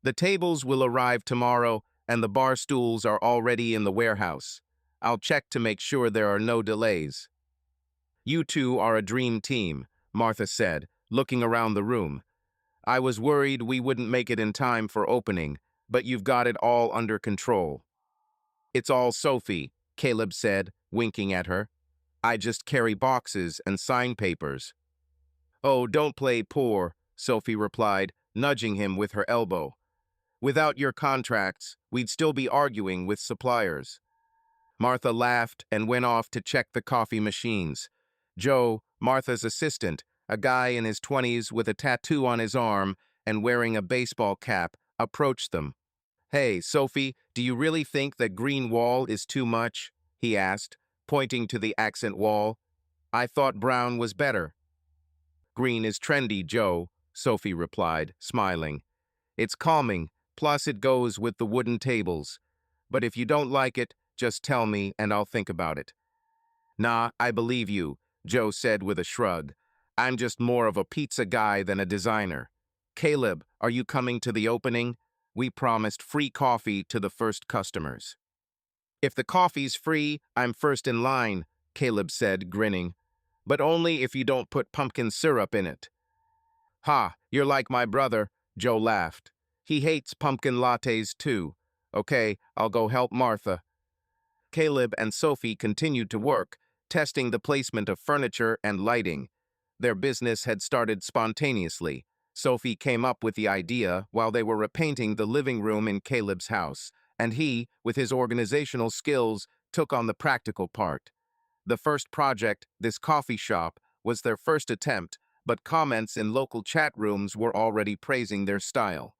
"The tables will arrive tomorrow, and the bar stools are already in the warehouse. I'll check to make sure there are no delays." "You two are a dream team," Martha said, looking around the room. "I was worried we wouldn't make it in time for opening, but you've got it all under control." "It's all Sophie," Caleb said, winking at her. "I just carry boxes and sign papers." "Oh, don't play poor," Sophie replied, nudging him with her elbow. "Without your contracts, we'd still be arguing with suppliers." Martha laughed and went off to check the coffee machines. Joe, Martha's assistant, a guy in his 20s with a tattoo on his arm and wearing a baseball cap, approached them. "Hey, Sophie, do you really think that green wall is too much?" he asked, pointing to the accent wall. "I thought brown was better." "Green is trendy, Joe," Sophie replied, smiling. "It's calming, plus it goes with the wooden tables. But if you don't like it, just tell me and I'll think about it." "Nah, I believe you," Joe said with a shrug. "I'm just more of a pizza guy than a designer." "Caleb, are you coming to the opening? We promised free coffee to the first customers." "If the coffee's free, I'm first in line," Caleb said, grinning. "But only if you don't put pumpkin syrup in it." "Ha, you're like my brother," Joe laughed. "He hates pumpkin lattes too. Okay, I'll go help Martha." Caleb and Sophie continued to work, testing the placement of furniture and lighting. Their business had started spontaneously. Sophie came up with the idea while they were repainting the living room in Caleb's house, and he, with his organizational skills, took on the practical part. The first project, this coffee shop, was their first attempt, but comments in local chat rooms were already praising their style.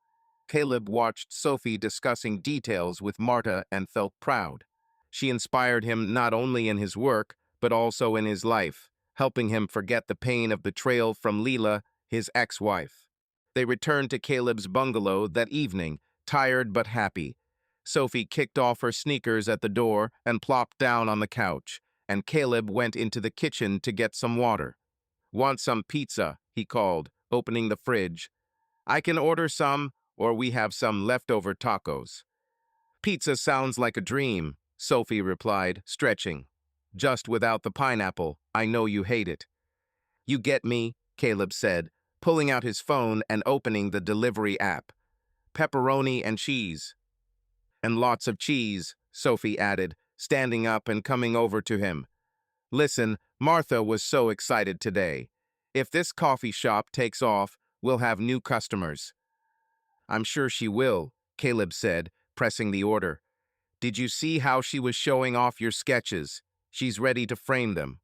Caleb watched Sophie discussing details with Marta and felt proud. She inspired him not only in his work, but also in his life, helping him forget the pain of betrayal from Leela, his ex-wife. They returned to Caleb's bungalow that evening, tired but happy. Sophie kicked off her sneakers at the door and plopped down on the couch, and Caleb went into the kitchen to get some water. "Want some pizza?" he called, opening the fridge. "I can order some, or we have some leftover tacos." "Pizza sounds like a dream," Sophie replied, stretching. "Just without the pineapple. I know you hate it." "You get me," Caleb said, pulling out his phone and opening the delivery app. "Pepperoni and cheese." "And lots of cheese," Sophie added, standing up and coming over to him. "Listen, Martha was so excited today. If this coffee shop takes off, we'll have new customers." "I'm sure she will," Caleb said, pressing the order. "Did you see how she was showing off your sketches? She's ready to frame them."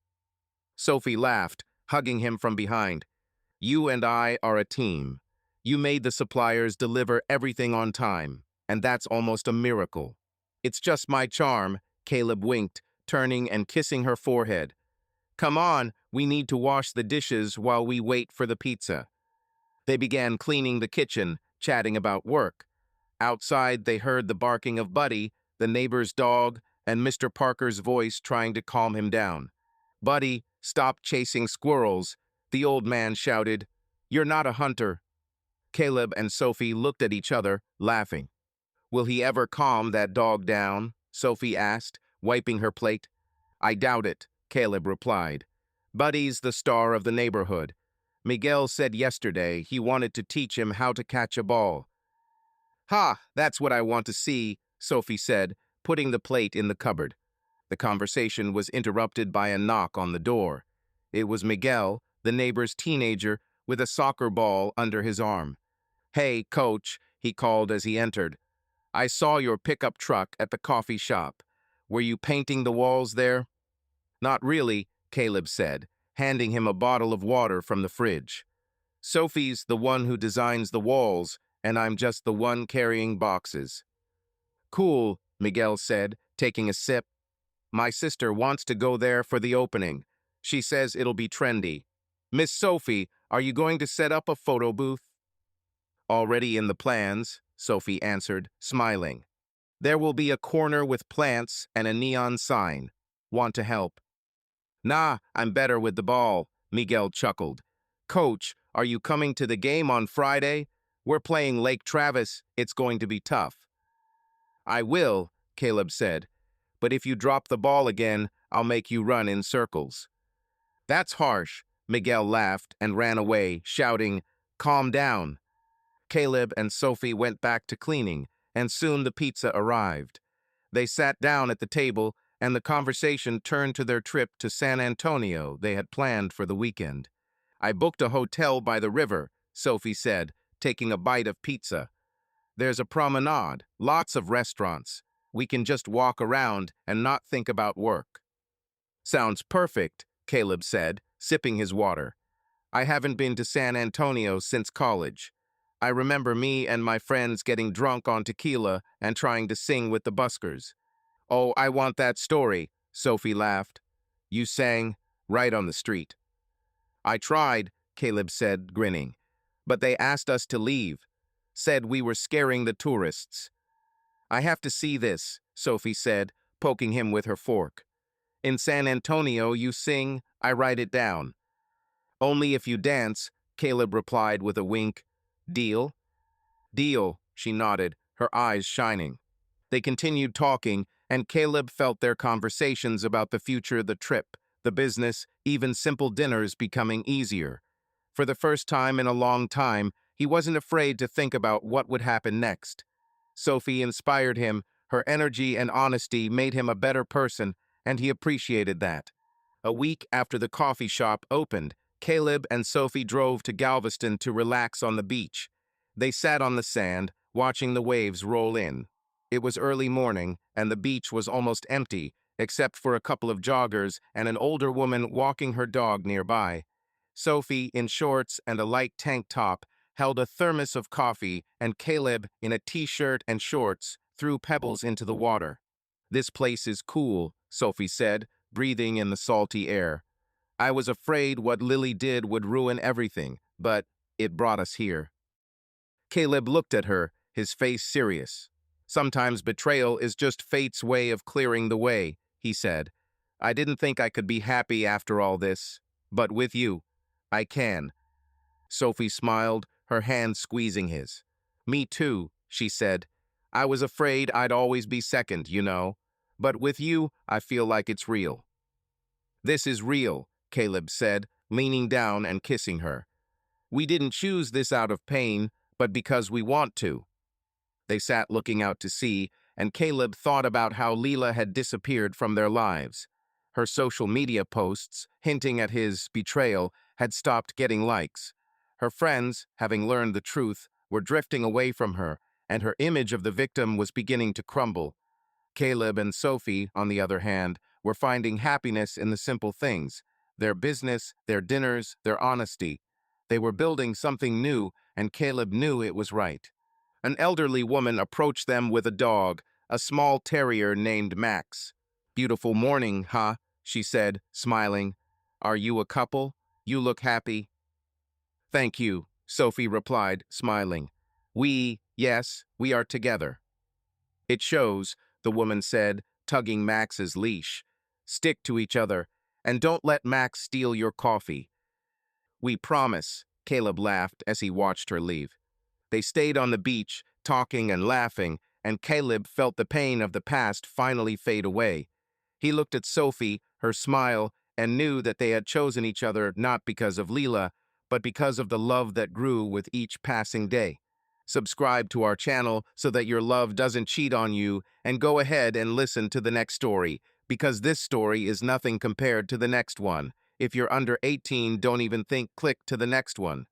Sophie laughed, hugging him from behind. "You and I are a team. You made the suppliers deliver everything on time, and that's almost a miracle." "It's just my charm," Caleb winked, turning and kissing her forehead. "Come on, we need to wash the dishes while we wait for the pizza." They began cleaning the kitchen, chatting about work. Outside, they heard the barking of Buddy, the neighbor's dog, and Mr. Parker's voice trying to calm him down. "Buddy, stop chasing squirrels," the old man shouted. "You're not a hunter." Caleb and Sophie looked at each other, laughing. "Will he ever calm that dog down?" Sophie asked, wiping her plate. "I doubt it," Caleb replied. "Buddy's the star of the neighborhood. Miguel said yesterday he wanted to teach him how to catch a ball." "Ha, that's what I want to see," Sophie said, putting the plate in the cupboard. The conversation was interrupted by a knock on the door. It was Miguel, the neighbor's teenager, with a soccer ball under his arm. "Hey, coach," he called as he entered. "I saw your pickup truck at the coffee shop. Were you painting the walls there?" "Not really," Caleb said, handing him a bottle of water from the fridge. "Sophie's the one who designs the walls, and I'm just the one carrying boxes." "Cool," Miguel said, taking a sip. "My sister wants to go there for the opening. She says it'll be trendy. Miss Sophie, are you going to set up a photo booth?" "Already in the plans," Sophie answered, smiling. "There will be a corner with plants and a neon sign. Want to help?" "Nah, I'm better with the ball," Miguel chuckled. "Coach, are you coming to the game on Friday? We're playing Lake Travis. It's going to be tough." "I will," Caleb said. "But if you drop the ball again, I'll make you run in circles." "That's harsh," Miguel laughed and ran away, shouting, "Calm down." Caleb and Sophie went back to cleaning, and soon the pizza arrived. They sat down at the table, and the conversation turned to their trip to San Antonio they had planned for the weekend. "I booked a hotel by the river," Sophie said, taking a bite of pizza. "There's a promenade, lots of restaurants. We can just walk around and not think about work." "Sounds perfect," Caleb said, sipping his water. "I haven't been to San Antonio since college. I remember me and my friends getting drunk on tequila and trying to sing with the buskers." "Oh, I want that story," Sophie laughed. "You sang right on the street." "I tried," Caleb said, grinning. "But they asked us to leave. Said we were scaring the tourists." "I have to see this," Sophie said, poking him with her fork. "In San Antonio, you sing, I write it down." "Only if you dance," Caleb replied with a wink. "Deal?" "Deal," she nodded, her eyes shining. They continued talking, and Caleb felt their conversations about the future, the trip, the business, even simple dinners becoming easier. For the first time in a long time, he wasn't afraid to think about what would happen next. Sophie inspired him, Her energy and honesty made him a better person, and he appreciated that. A week after the coffee shop opened, Caleb and Sophie drove to Galveston to relax on the beach. They sat on the sand, watching the waves roll in. It was early morning, and the beach was almost empty, except for a couple of joggers and an older woman walking her dog nearby. Sophie, in shorts and a light tank top, held a thermos of coffee, and Caleb, in a t-shirt and shorts, threw pebbles into the water. "This place is cool," Sophie said, breathing in the salty air. "I was afraid what Lily did would ruin everything, but it brought us here." Caleb looked at her, his face serious. "Sometimes betrayal is just fate's way of clearing the way," he said. "I didn't think I could be happy after all this, but with you, I can." Sophie smiled, her hand squeezing his. "Me too," she said. "I was afraid I'd always be second, you know. But with you, I feel like it's real." "This is real," Caleb said, leaning down and kissing her. "We didn't choose this out of pain, but because we want to." They sat looking out to sea, and Caleb thought about how Leela had disappeared from their lives. Her social media posts, hinting at his betrayal, had stopped getting likes. Her friends, having learned the truth, were drifting away from her, and her image of the victim was beginning to crumble. Caleb and Sophie, on the other hand, were finding happiness in the simple things: their business, their dinners, their honesty. They were building something new, and Caleb knew it was right. An elderly woman approached them with a dog, a small terrier named Max. "Beautiful morning, huh?" she said, smiling. "Are you a couple? You look happy." "Thank you," Sophie replied, smiling. Yes, we are together." "It shows," the woman said, tugging Max's leash. "Stick to each other, and don't let Max steal your coffee." "We promise," Caleb laughed as he watched her leave. They stayed on the beach, talking and laughing, and Caleb felt the pain of the past finally fade away. He looked at Sophie, her smile, and knew that they had chosen each other not because of Leela, but because of the love that grew with each passing day. Subscribe to our channel so that your love doesn't cheat on you, and go ahead and listen to the next story, because this story is nothing compared to the next one. If you're under 18, don't even think click to the next one.